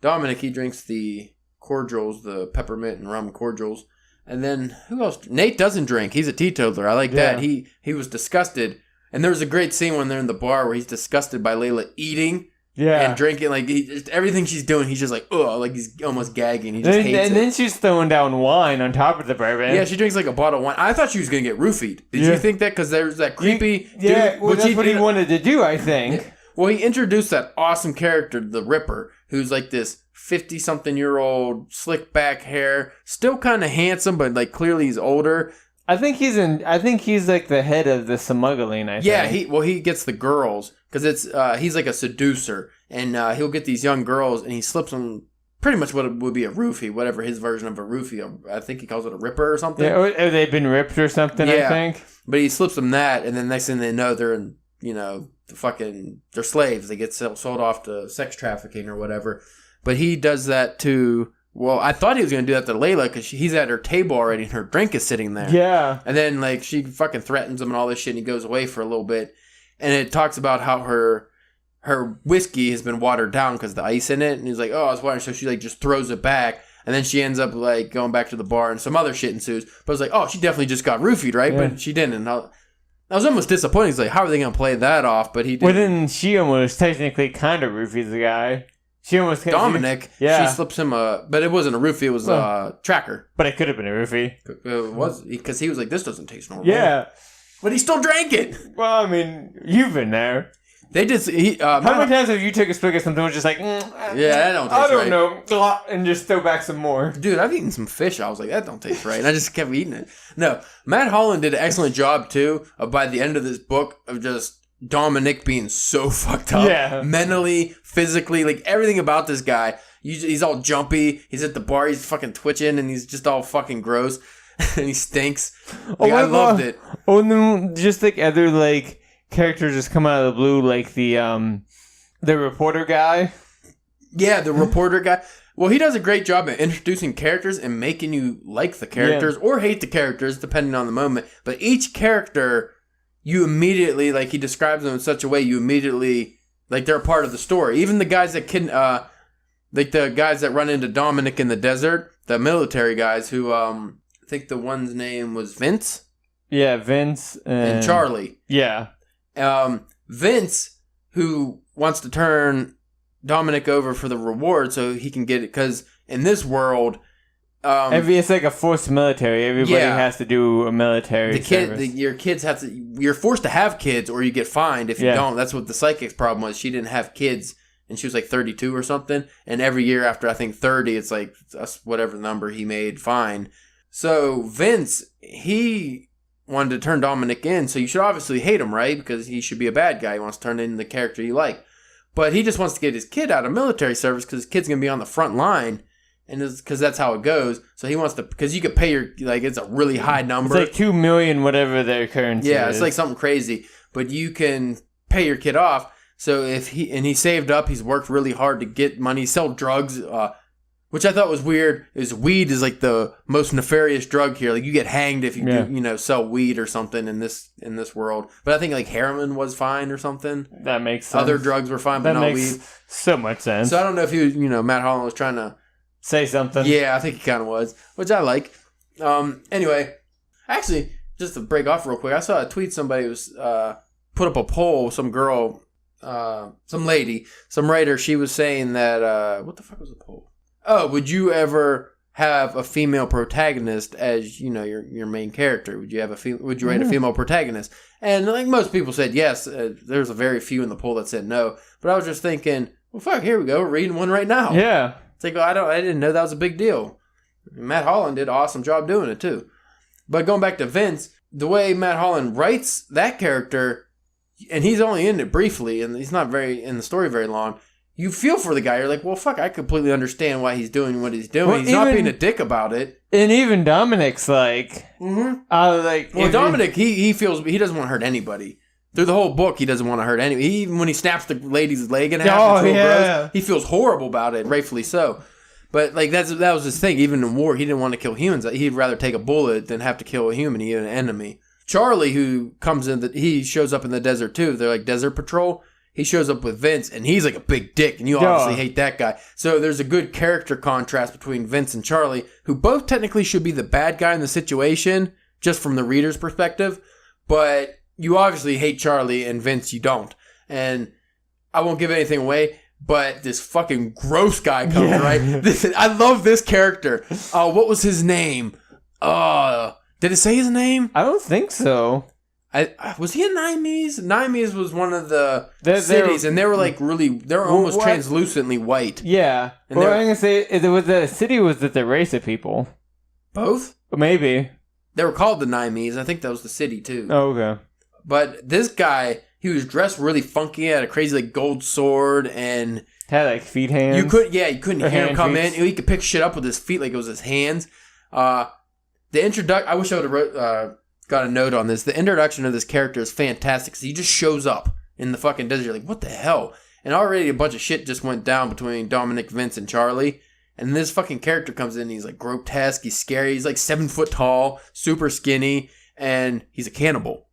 Dominic, he drinks the cordials, the peppermint and rum cordials. And then, who else? Nate doesn't drink. He's a teetotaler. I like that. He was disgusted. And there's a great scene when they're in the bar where he's disgusted by Layla eating and drinking. Like, everything she's doing, he's just like, ugh, like he's almost gagging. He just hates it. And then she's throwing down wine on top of the bourbon. Yeah, she drinks like a bottle of wine. I thought she was going to get roofied. Did you think that? Because there's that creepy dude. Yeah, well, that's what he wanted to do, I think. Yeah. Well, he introduced that awesome character, the Ripper, who's like this 50-something-year-old, slick back hair, still kind of handsome, but like clearly he's older. I think he's like the head of the smuggling. Yeah, he gets the girls because he's like a seducer, and he'll get these young girls, and he slips them pretty much what would be a roofie, whatever his version of a roofie. I think he calls it a ripper or something. Yeah, or they've been ripped or something. Yeah. I think, but he slips them that, and then next thing they know, they're in, they're slaves. They get sold off to sex trafficking or whatever. But he does that to, well, I thought he was going to do that to Layla because he's at her table already and her drink is sitting there. Yeah. And then, like, she fucking threatens him and all this shit and he goes away for a little bit. And it talks about how her whiskey has been watered down because of the ice in it. And he's like, oh, it's watered. So she, like, just throws it back. And then she ends up, like, going back to the bar and some other shit ensues. But I was like, oh, she definitely just got roofied, right? Yeah. But she didn't. I was almost disappointed. He's like, how are they going to play that off? But he didn't. Well, then she almost technically kind of roofied the guy. Dominic, she slips him but it wasn't a roofie, it was a tracker. But it could have been a roofie. It was, because he was like, this doesn't taste normal. Yeah. But he still drank it. Well, I mean, you've been there. They just, how many times have you took a swig of something and was just like, yeah, that don't taste right. I don't know, and just throw back some more. Dude, I've eaten some fish. I was like, that don't taste right. And I just kept eating it. No, Matt Holland did an excellent job, too, by the end of this book, of just Dominic being so fucked up. Yeah. Mentally, physically, like everything about this guy. He's all jumpy. He's at the bar. He's fucking twitching and he's just all fucking gross. And he stinks. Like, I loved it. Oh, and then just like other like characters just come out of the blue, like the reporter guy. Yeah, the reporter guy. Well, he does a great job at introducing characters and making you like the characters or hate the characters, depending on the moment. But each character, you immediately, like, he describes them in such a way, you immediately, like, they're a part of the story. Even the guys that like the guys that run into Dominic in the desert, the military guys who, I think the one's name was Vince. Yeah, Vince. And Charlie. Yeah. Vince, who wants to turn Dominic over for the reward so he can get it, because in this world, it's like a forced military. Everybody has to do a military service. Your kids have to. You're forced to have kids, or you get fined if you don't. That's what the psychic's problem was. She didn't have kids, and she was like 32 or something. And every year after I think 30, it's like whatever number he made fine. So Vince, he wanted to turn Dominic in, so you should obviously hate him, right? Because he should be a bad guy. He wants to turn in the character you like. But he just wants to get his kid out of military service because his kid's going to be on the front line. And because that's how it goes. So he wants to, because you could pay your, like, it's a really high number. It's like 2 million, whatever their currency is. Yeah, it's like something crazy. But you can pay your kid off. So he saved up, he's worked really hard to get money, sell drugs, which I thought was weird. Is weed is like the most nefarious drug here. Like you get hanged if you do, sell weed or something in this world. But I think like heroin was fine or something. That makes sense. Other drugs were fine, but not weed. So much sense. So I don't know if he, Matt Holland was trying to say something. Yeah, I think he kind of was, which I like. Anyway, actually, just to break off real quick, I saw a tweet. Somebody was put up a poll. Some girl, some lady, some writer. She was saying that what the fuck was the poll? Oh, would you ever have a female protagonist as your main character? Would you have would you write a female protagonist? And like most people said yes. There's a very few in the poll that said no. But I was just thinking, well, fuck, here we go. We're reading one right now. Yeah. It's like, I didn't know that was a big deal. Matt Holland did an awesome job doing it too. But going back to Vince, the way Matt Holland writes that character, and he's only in it briefly, and he's not very in the story very long. You feel for the guy. You're like, well, fuck, I completely understand why he's doing what he's doing. Well, he's not being a dick about it. And even Dominic's like, Dominic, he feels he doesn't want to hurt anybody. Through the whole book, he doesn't want to hurt anybody. Even when he snaps the lady's leg in half, gross, he feels horrible about it, rightfully so. But like that was his thing. Even in war, he didn't want to kill humans. He'd rather take a bullet than have to kill a human, even an enemy. Charlie, who comes in, he shows up in the desert too. They're like desert patrol. He shows up with Vince, and he's like a big dick, and you obviously hate that guy. So there's a good character contrast between Vince and Charlie, who both technically should be the bad guy in the situation, just from the reader's perspective. But you obviously hate Charlie, and Vince you don't. And I won't give anything away, but this fucking gross guy comes, right? I love this character. What was his name? Did it say his name? I don't think so. Was he in Niamey? Niamey was one of the cities, and they were like they're almost translucently white. Yeah. And I'm going to say, the city was that the race of people. Both? Maybe. They were called the Niamey. I think that was the city, too. Oh, okay. But this guy, he was dressed really funky. He had a crazy like gold sword and had like feet hands. You couldn't hear him come in. He could pick shit up with his feet like it was his hands. The introduction. I wish I would have got a note on this. The introduction of this character is fantastic. Because he just shows up in the fucking desert. You're like, what the hell? And already a bunch of shit just went down between Dominic, Vince, and Charlie. And this fucking character comes in. And he's like grotesque. He's scary. He's like 7 foot tall, super skinny, and he's a cannibal.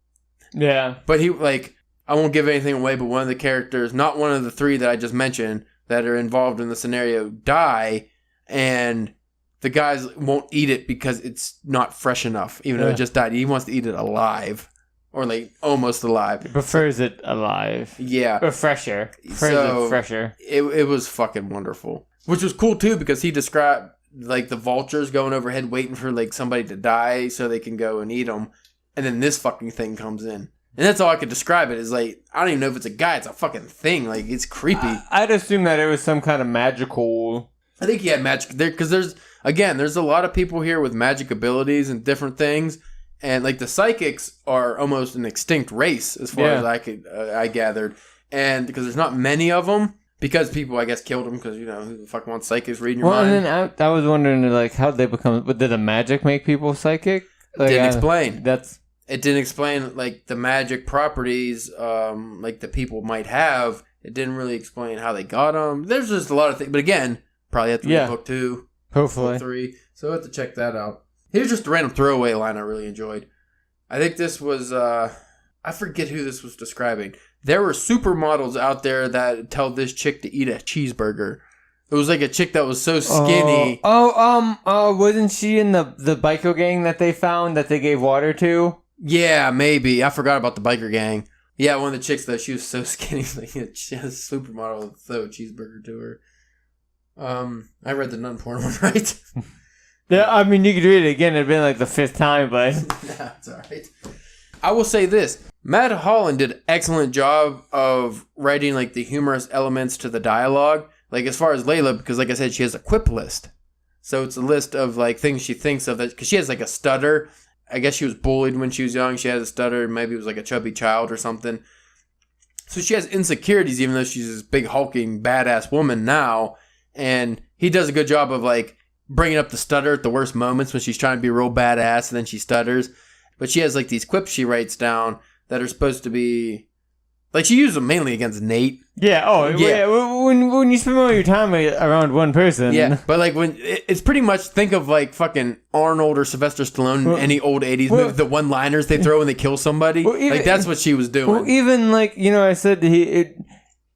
Yeah. But I won't give anything away, but one of the characters, not one of the 3 that I just mentioned that are involved in the scenario, die, and the guys won't eat it because it's not fresh enough, even though it just died. He wants to eat it alive, or like almost alive. He prefers it alive. Yeah. Or fresher. Fresher. It was fucking wonderful. Which was cool too, because he described like the vultures going overhead waiting for like somebody to die so they can go and eat them. And then this fucking thing comes in. And that's all I could describe it is like, I don't even know if it's a guy. It's a fucking thing. Like, it's creepy. I'd assume that it was some kind of magical... I think he had magic there because there's a lot of people here with magic abilities and different things. And like the psychics are almost an extinct race as far as I gathered. And because there's not many of them, because people, I guess, killed them because, who the fuck wants psychics reading your mind? And then I was wondering, like, how'd they become... Did the magic make people psychic? Like, Didn't explain. It didn't explain, like, the magic properties, like, the people might have. It didn't really explain how they got them. There's just a lot of things. But again, probably have to read book 2. Hopefully. Book 3. So I have to check that out. Here's just a random throwaway line I really enjoyed. I think this was... I forget who this was describing. There were supermodels out there that tell this chick to eat a cheeseburger. It was like a chick that was so skinny. Wasn't she in the biker gang that they found that they gave water to? Yeah, maybe. I forgot about the biker gang. Yeah, one of the chicks, though, she was so skinny. Like, she had a supermodel throw a cheeseburger to her. I read the nun porn one, right? Yeah, I mean, you could read it again. It'd been like the 5th time, but... Nah, it's alright. I will say this. Matt Holland did an excellent job of writing, like, the humorous elements to the dialogue. Like, as far as Layla, because, like I said, she has a quip list. So it's a list of, like, things she thinks of. Because she has, like, a stutter. I guess she was bullied when she was young. She had a stutter. Maybe it was, like, a chubby child or something. So she has insecurities, even though she's this big, hulking, badass woman now. And he does a good job of, like, bringing up the stutter at the worst moments when she's trying to be real badass and then she stutters. But she has, like, these quips she writes down that are supposed to be... Like, she uses them mainly against Nate. Yeah, when you spend all your time around one person. Yeah, but, like, when... It's pretty much, think of, like, fucking Arnold or Sylvester Stallone in any old 80s movie, the one-liners they throw when they kill somody. Like, that's what she was doing. Well, even, like, I said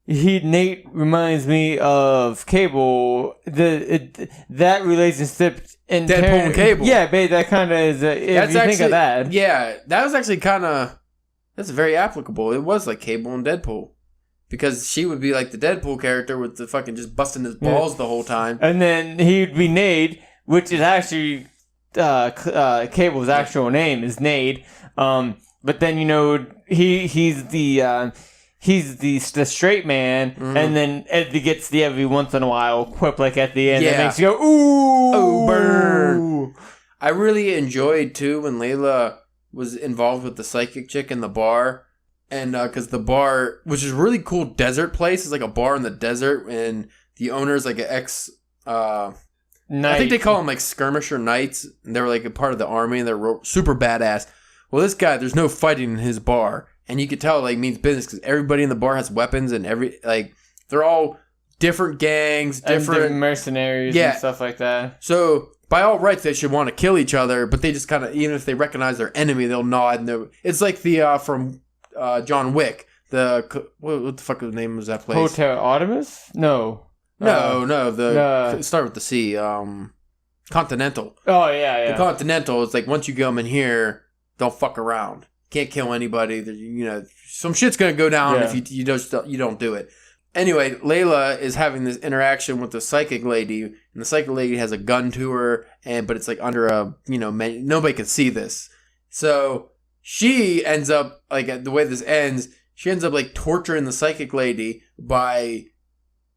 Nate reminds me of Cable. That relationship... And Deadpool and Cable. Yeah, babe, that kind of is... think of that. Yeah, that was actually kind of... That's very applicable. It was like Cable and Deadpool. Because she would be like the Deadpool character with the fucking just busting his balls the whole time. And then he'd be Nate, which is actually... Cable's actual name is Nate. But then, he's the... He's the straight man, and then Eddie gets the every once in a while quip like at the end that makes you go, ooh, burn. I really enjoyed, too, when Layla was involved with the psychic chick in the bar. And because the bar, which is a really cool desert place, it's like a bar in the desert, and the owner's like an ex... I think they call them like skirmisher knights, and they were like a part of the army, and they're super badass. Well, this guy, there's no fighting in his bar. And you could tell it, like, means business because everybody in the bar has weapons and they're all different gangs, different mercenaries and stuff like that. So, by all rights, they should want to kill each other, but they just kind of, even if they recognize their enemy, they'll nod. And it's like the, from John Wick, what the fuck the name was that place? Hotel Artemis? No. Start with the C, Continental. Oh, yeah. The Continental is like, once you come in here, don't fuck around. Can't kill anybody. Some shit's gonna go down if you don't do it. Anyway, Layla is having this interaction with the psychic lady, and the psychic lady has a gun to her, but it's like under a nobody can see this. So she ends up like the way this ends. She ends up like torturing the psychic lady by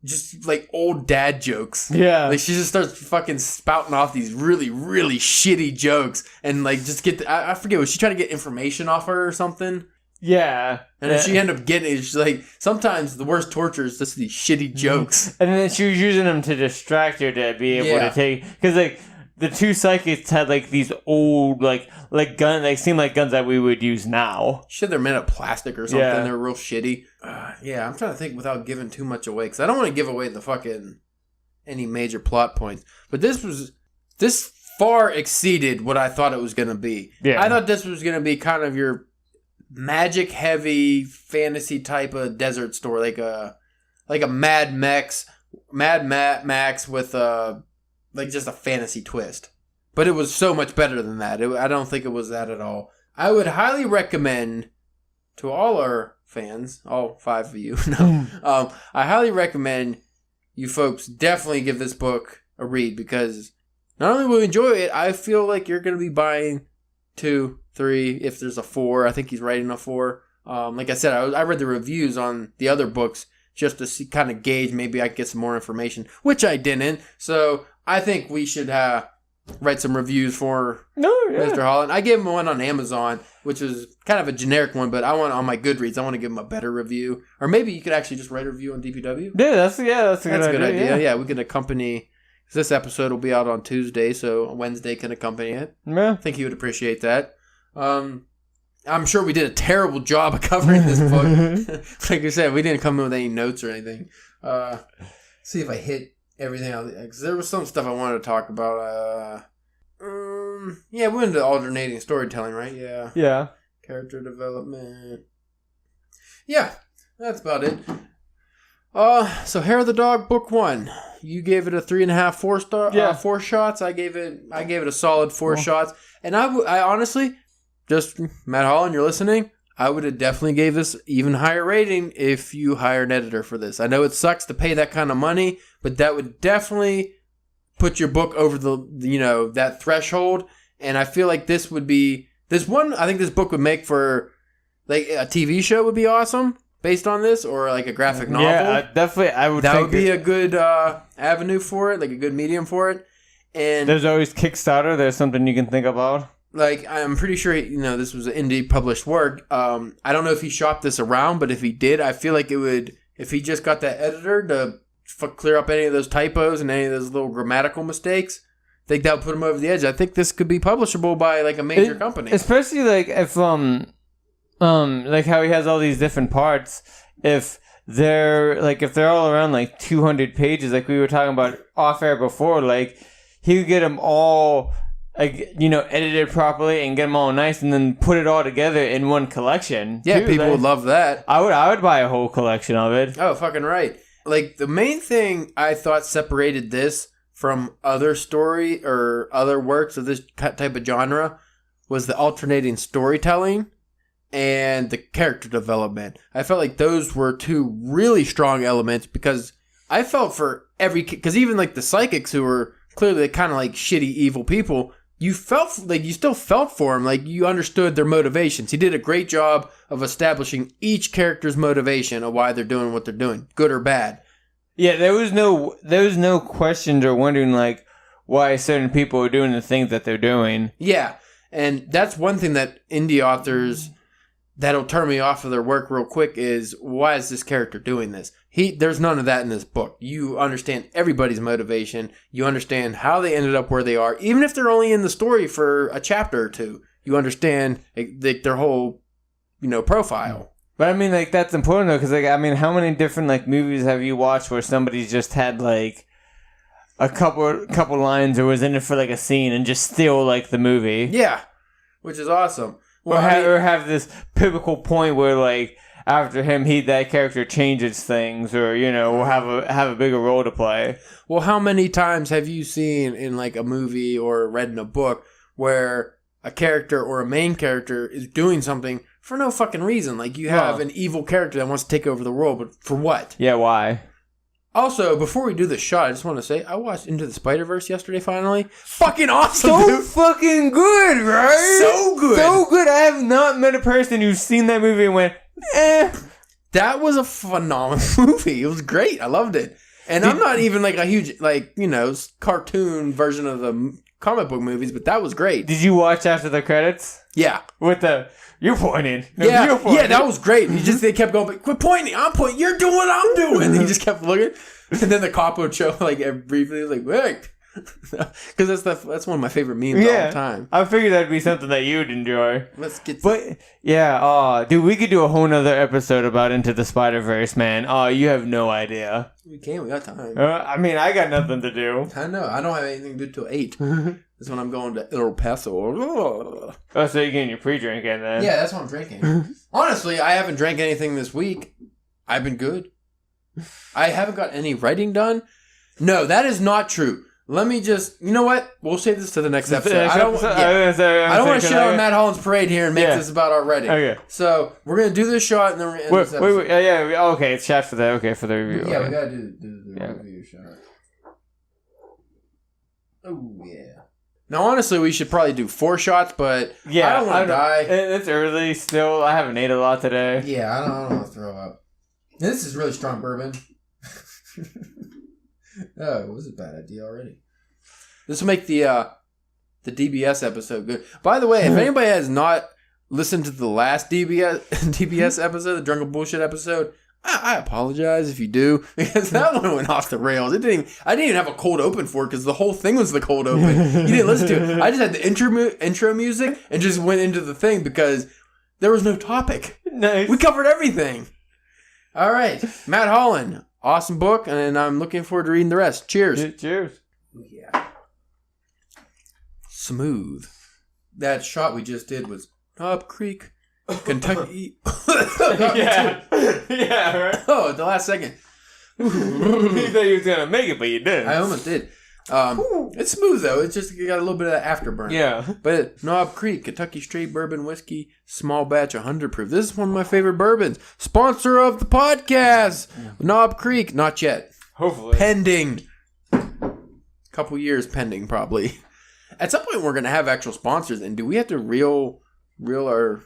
just like old dad jokes. Yeah. Like she just starts fucking spouting off these really, really shitty jokes and like just I forget, was she trying to get information off her or something? Yeah. And then she ended up getting it. She's like, sometimes the worst torture is just these shitty jokes. And then she was using them to distract her to be able to take, because like the two psychics had like these old like guns, like seem like guns that we would use now. Shit, they're made of plastic or something. Yeah. They're real shitty. I'm trying to think without giving too much away because I don't want to give away the fucking any major plot points. But this far exceeded what I thought it was going to be. Yeah. I thought this was going to be kind of your magic heavy fantasy type of desert story, like a Mad Max with like just a fantasy twist. But it was so much better than that. I don't think it was that at all. I would highly recommend to all our fans, all 5 of you, I highly recommend you folks definitely give this book a read because not only will you enjoy it, I feel like you're going to be buying 2, 3, if there's a 4. I think he's writing a 4. Like I said, I read the reviews on the other books just to see, kind of gauge, maybe I could get some more information, which I didn't. So I think we should write some reviews for Mr. Mr. Holland. I gave him one on Amazon, which was kind of a generic one, but I want on my Goodreads. I want to give him a better review, or maybe you could actually just write a review on DPW. Yeah, that's a good idea. Yeah, we can accompany. This episode will be out on Tuesday, so Wednesday can accompany it. Yeah, I think he would appreciate that. I'm sure we did a terrible job of covering this book. Like I said, we didn't come in with any notes or anything. See if I hit everything out, because there was some stuff I wanted to talk about. Yeah, we went into alternating storytelling, right? Yeah. Character development. Yeah, that's about it. So Hair of the Dog, book 1. You gave it a 3.5, 4 star. Yeah. 4 shots. I gave it a solid 4 shots. And I honestly, just Matt Holland, you're listening. I would have definitely gave this even higher rating if you hire an editor for this. I know it sucks to pay that kind of money, but that would definitely put your book over that threshold. And I feel like this would be I think this book would make for like a TV show would be awesome based on this, or like a graphic novel. Yeah, definitely. That would be a good avenue for it, like a good medium for it. And there's always Kickstarter. There's something you can think about. Like, I'm pretty sure, this was an indie published work. I don't know if he shopped this around, but if he did, I feel like it would, if he just got that editor to clear up any of those typos and any of those little grammatical mistakes, I think that would put him over the edge. I think this could be publishable by like a major company. Especially like if, like how he has all these different parts. If they're all around like 200 pages, like we were talking about off air before, like he could get them all, edited properly and get them all nice, and then put it all together in one collection. Yeah, people would love that. I would buy a whole collection of it. Oh, fucking right. Like, the main thing I thought separated this from other story or other works of this type of genre was the alternating storytelling and the character development. I felt like those were 2 really strong elements, because I felt for because even like the psychics, who were clearly kind of like shitty evil people, you still felt for them, like you understood their motivations. He did a great job of establishing each character's motivation of why they're doing what they're doing, good or bad. Yeah, there was no questions or wondering like why certain people are doing the things that they're doing. Yeah, and that's one thing that indie authors that'll turn me off of their work real quick is, why is this character doing this? There's none of that in this book. You understand everybody's motivation. You understand how they ended up where they are. Even if they're only in the story for a chapter or 2, you understand their whole, profile. But I mean, like, that's important though, because how many different like movies have you watched where somebody's just had like a couple lines or was in it for like a scene and just steal like the movie? Yeah, which is awesome. Well, or have this pivotal point where, like, after him, that character changes things, or will have a bigger role to play. Well, how many times have you seen in like a movie or read in a book where a character or a main character is doing something for no fucking reason? Like, you have an evil character that wants to take over the world, but for what? Yeah, why? Also, before we do the shot, I just want to say, I watched Into the Spider-Verse yesterday, finally. Fucking awesome, dude. Fucking good, right? So good. So good. I have not met a person who's seen that movie and went, eh. That was a phenomenal movie. It was great. I loved it. And I'm not even like a huge, cartoon version of the comic book movies, but that was great. Did you watch after the credits? Yeah. With the... You're pointing. No, yeah, you're pointing. Yeah, that was great. They kept going, quit pointing. I'm pointing. You're doing what I'm doing. And he just kept looking. And then the cop would show, briefly, wait. Because that's one of my favorite memes all the time. I figured that'd be something that you'd enjoy. Let's get dude, we could do a whole nother episode about Into the Spider-Verse, man. Oh, you have no idea. We got time. I got nothing to do. I know. I don't have anything to do till 8. That's when I'm going to El Paso. Oh, so you're getting your pre-drinking then? Yeah, that's what I'm drinking. Honestly, I haven't drank anything this week. I've been good. I haven't got any writing done. No, that is not true. Let me just... You know what? We'll save this to the next episode. I don't want to shit on Matt Holland's parade here and make this about our writing. Okay. So, we're going to do this shot and then we're going to end this episode. Okay, it's shot for the review. Yeah, we got to do the review shot. Oh, yeah. Now, honestly, we should probably do 4 shots, but I don't want to die. It's early still. I haven't ate a lot today. Yeah, I don't want to throw up. This is really strong bourbon. Oh, it was a bad idea already. This will make the the DBS episode good. By the way, if anybody has not listened to the last DBS episode, the Drunken Bullshit episode, I apologize if you do, because that one went off the rails. I didn't even have a cold open for it because the whole thing was the cold open. You didn't listen to it. I just had the intro music and just went into the thing because there was no topic. Nice. We covered everything. All right. Matt Holland. Awesome book, and I'm looking forward to reading the rest. Cheers. Cheers. Yeah. Smooth. That shot we just did was Up Creek, Kentucky. Yeah, right. Oh, at the last second. You thought you was gonna make it, but you didn't. I almost did. It's smooth though. It's just got a little bit of afterburn. Yeah. But Knob Creek, Kentucky Straight Bourbon Whiskey, small batch, 100 proof. This is one of my favorite bourbons. Sponsor of the podcast, Knob Creek. Not yet. Hopefully. Pending. Couple years pending, probably. At some point, we're gonna have actual sponsors. And do we have to reel our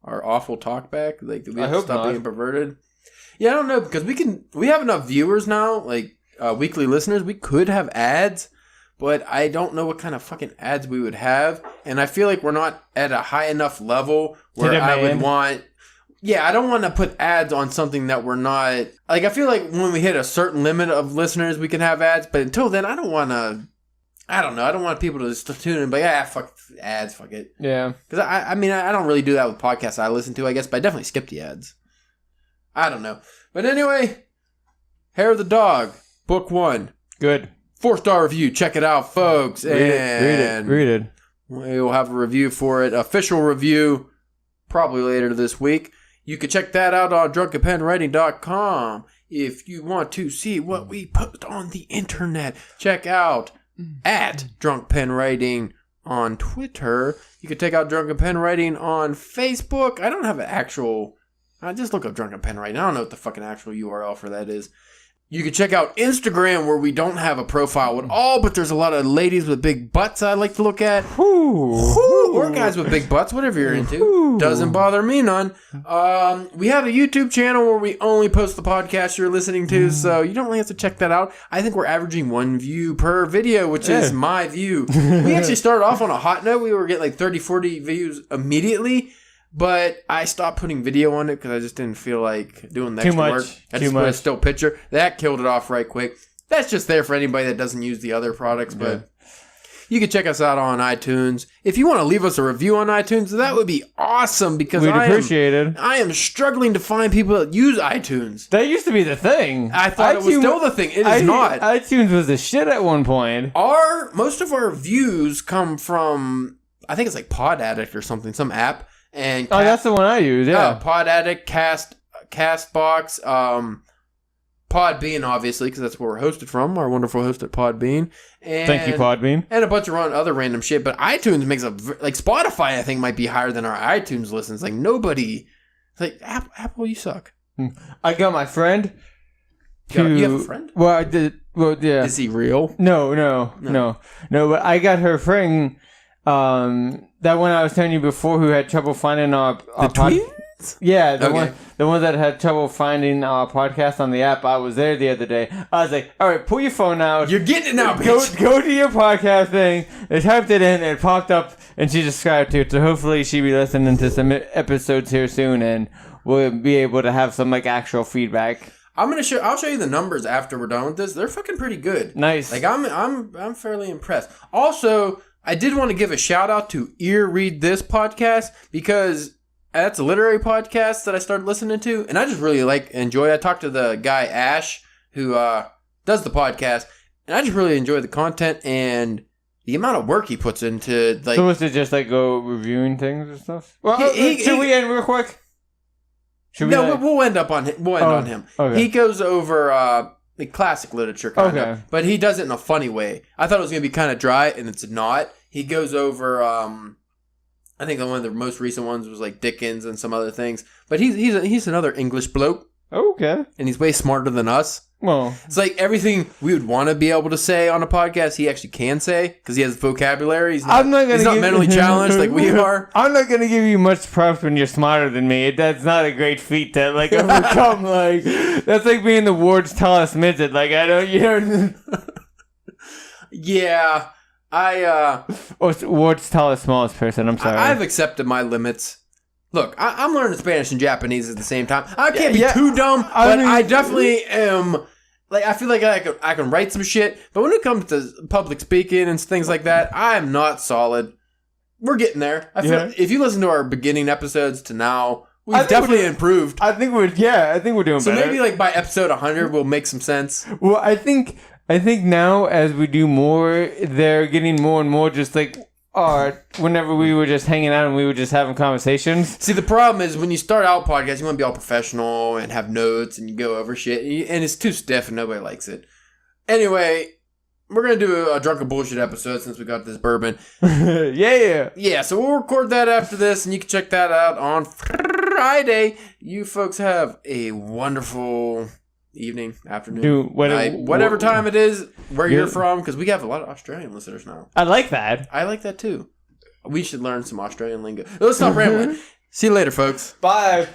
awful talk back? Like, do we have to stop being perverted? Yeah, I don't know, because we have enough viewers now, like weekly listeners. We could have ads, but I don't know what kind of fucking ads we would have, and I feel like we're not at a high enough level where I would want. Yeah, I don't want to put ads on something that we're not. Like, I feel like when we hit a certain limit of listeners, we can have ads, but until then, I don't want to. I don't know. I don't want people to just tune in and be like, fuck ads, fuck it. Yeah. Because I mean, I don't really do that with podcasts I listen to, I guess, but I definitely skip the ads. I don't know. But anyway, Hair of the Dog, Book 1. Good. 4-star review. Check it out, folks. Read it. We will have a review for it. Official review probably later this week. You can check that out on drunkenpenwriting.com if you want to see what we post on the internet. Check out at Drunk Pen Writing on Twitter. You can check out Drunken Pen Writing on Facebook. I don't have an actual... I just look up Drunken Pen Writing. I don't know what the fucking actual URL for that is. You can check out Instagram, where we don't have a profile at all, but there's a lot of ladies with big butts I like to look at. Or guys with big butts, whatever you're into. Doesn't bother me none. We have a YouTube channel where we only post the podcast you're listening to, so you don't really have to check that out. I think we're averaging 1 view per video, which is my view. We actually started off on a hot note. We were getting like 30, 40 views immediately. But I stopped putting video on it because I just didn't feel like doing the extra work. I just put a still picture. That killed it off right quick. That's just there for anybody that doesn't use the other products. But you can check us out on iTunes. If you want to leave us a review on iTunes, that would be awesome because we'd appreciate it. I am struggling to find people that use iTunes. That used to be the thing. I thought it was still the thing. It is not. iTunes was the shit at one point. Most of our views come from, I think it's like Pod Addict or something, some app. And that's the one I use, yeah. Pod Addict, Castbox, Podbean, obviously, because that's where we're hosted from, our wonderful host at Podbean. And, thank you, Podbean. And a bunch of other random shit. But iTunes makes like Spotify, I think, might be higher than our iTunes listens. Like, nobody, like, Apple, you suck. I got my friend. You have a friend? Well, I did. Well, yeah. Is he real? No. But I got her friend. That one I was telling you before, who had trouble finding our twins? Yeah, the one that had trouble finding our podcast on the app. I was there the other day. I was like, all right, pull your phone out. You're getting it now, bitch. Go to your podcast thing. They typed it in, and it popped up, and she subscribed to it. So hopefully she'll be listening to some episodes here soon, and we'll be able to have some like actual feedback. I'll show you the numbers after we're done with this. They're fucking pretty good. Nice. Like I'm fairly impressed. Also, I did want to give a shout out to Ear Read This podcast because that's a literary podcast that I started listening to, and I just really enjoy it. I talked to the guy Ash who does the podcast, and I just really enjoy the content and the amount of work he puts into. Like, so was it just like go reviewing things and stuff? Well, should we end real quick? We'll end on him. Okay. He goes over like classic literature kind of, but he does it in a funny way. I thought it was going to be kind of dry, and it's not. He goes over, I think one of the most recent ones was like Dickens and some other things. But he's another English bloke. Okay. And he's way smarter than us. Well, it's like everything we would want to be able to say on a podcast, he actually can say because he has vocabulary. He's not mentally challenged like we are. I'm not going to give you much props when you're smarter than me. That's not a great feat to like overcome. Like that's like being the ward's tallest midget. Like I don't. Yeah. What's tallest, smallest person? I'm sorry. I've accepted my limits. Look, I'm learning Spanish and Japanese at the same time. I can't be too dumb, but I definitely am. Like, I feel like I can write some shit, but when it comes to public speaking and things like that, I'm not solid. We're getting there. I feel if you listen to our beginning episodes to now, we've definitely improved. I think we're doing so better. So maybe like by episode 100, we'll make some sense. Well, I think now as we do more, they're getting more and more just like. Whenever we were just hanging out and we were just having conversations. See, the problem is when you start out podcasts, you want to be all professional and have notes and you go over shit, and it's too stiff and nobody likes it. Anyway, we're going to do a drunken bullshit episode since we got this bourbon. Yeah, so we'll record that after this, and you can check that out on Friday. You folks have a wonderful evening, afternoon, night, whatever time it is where you're from, because we have a lot of Australian listeners now. I like that. I like that too. We should learn some Australian lingo. Let's stop rambling. See you later, folks. Bye.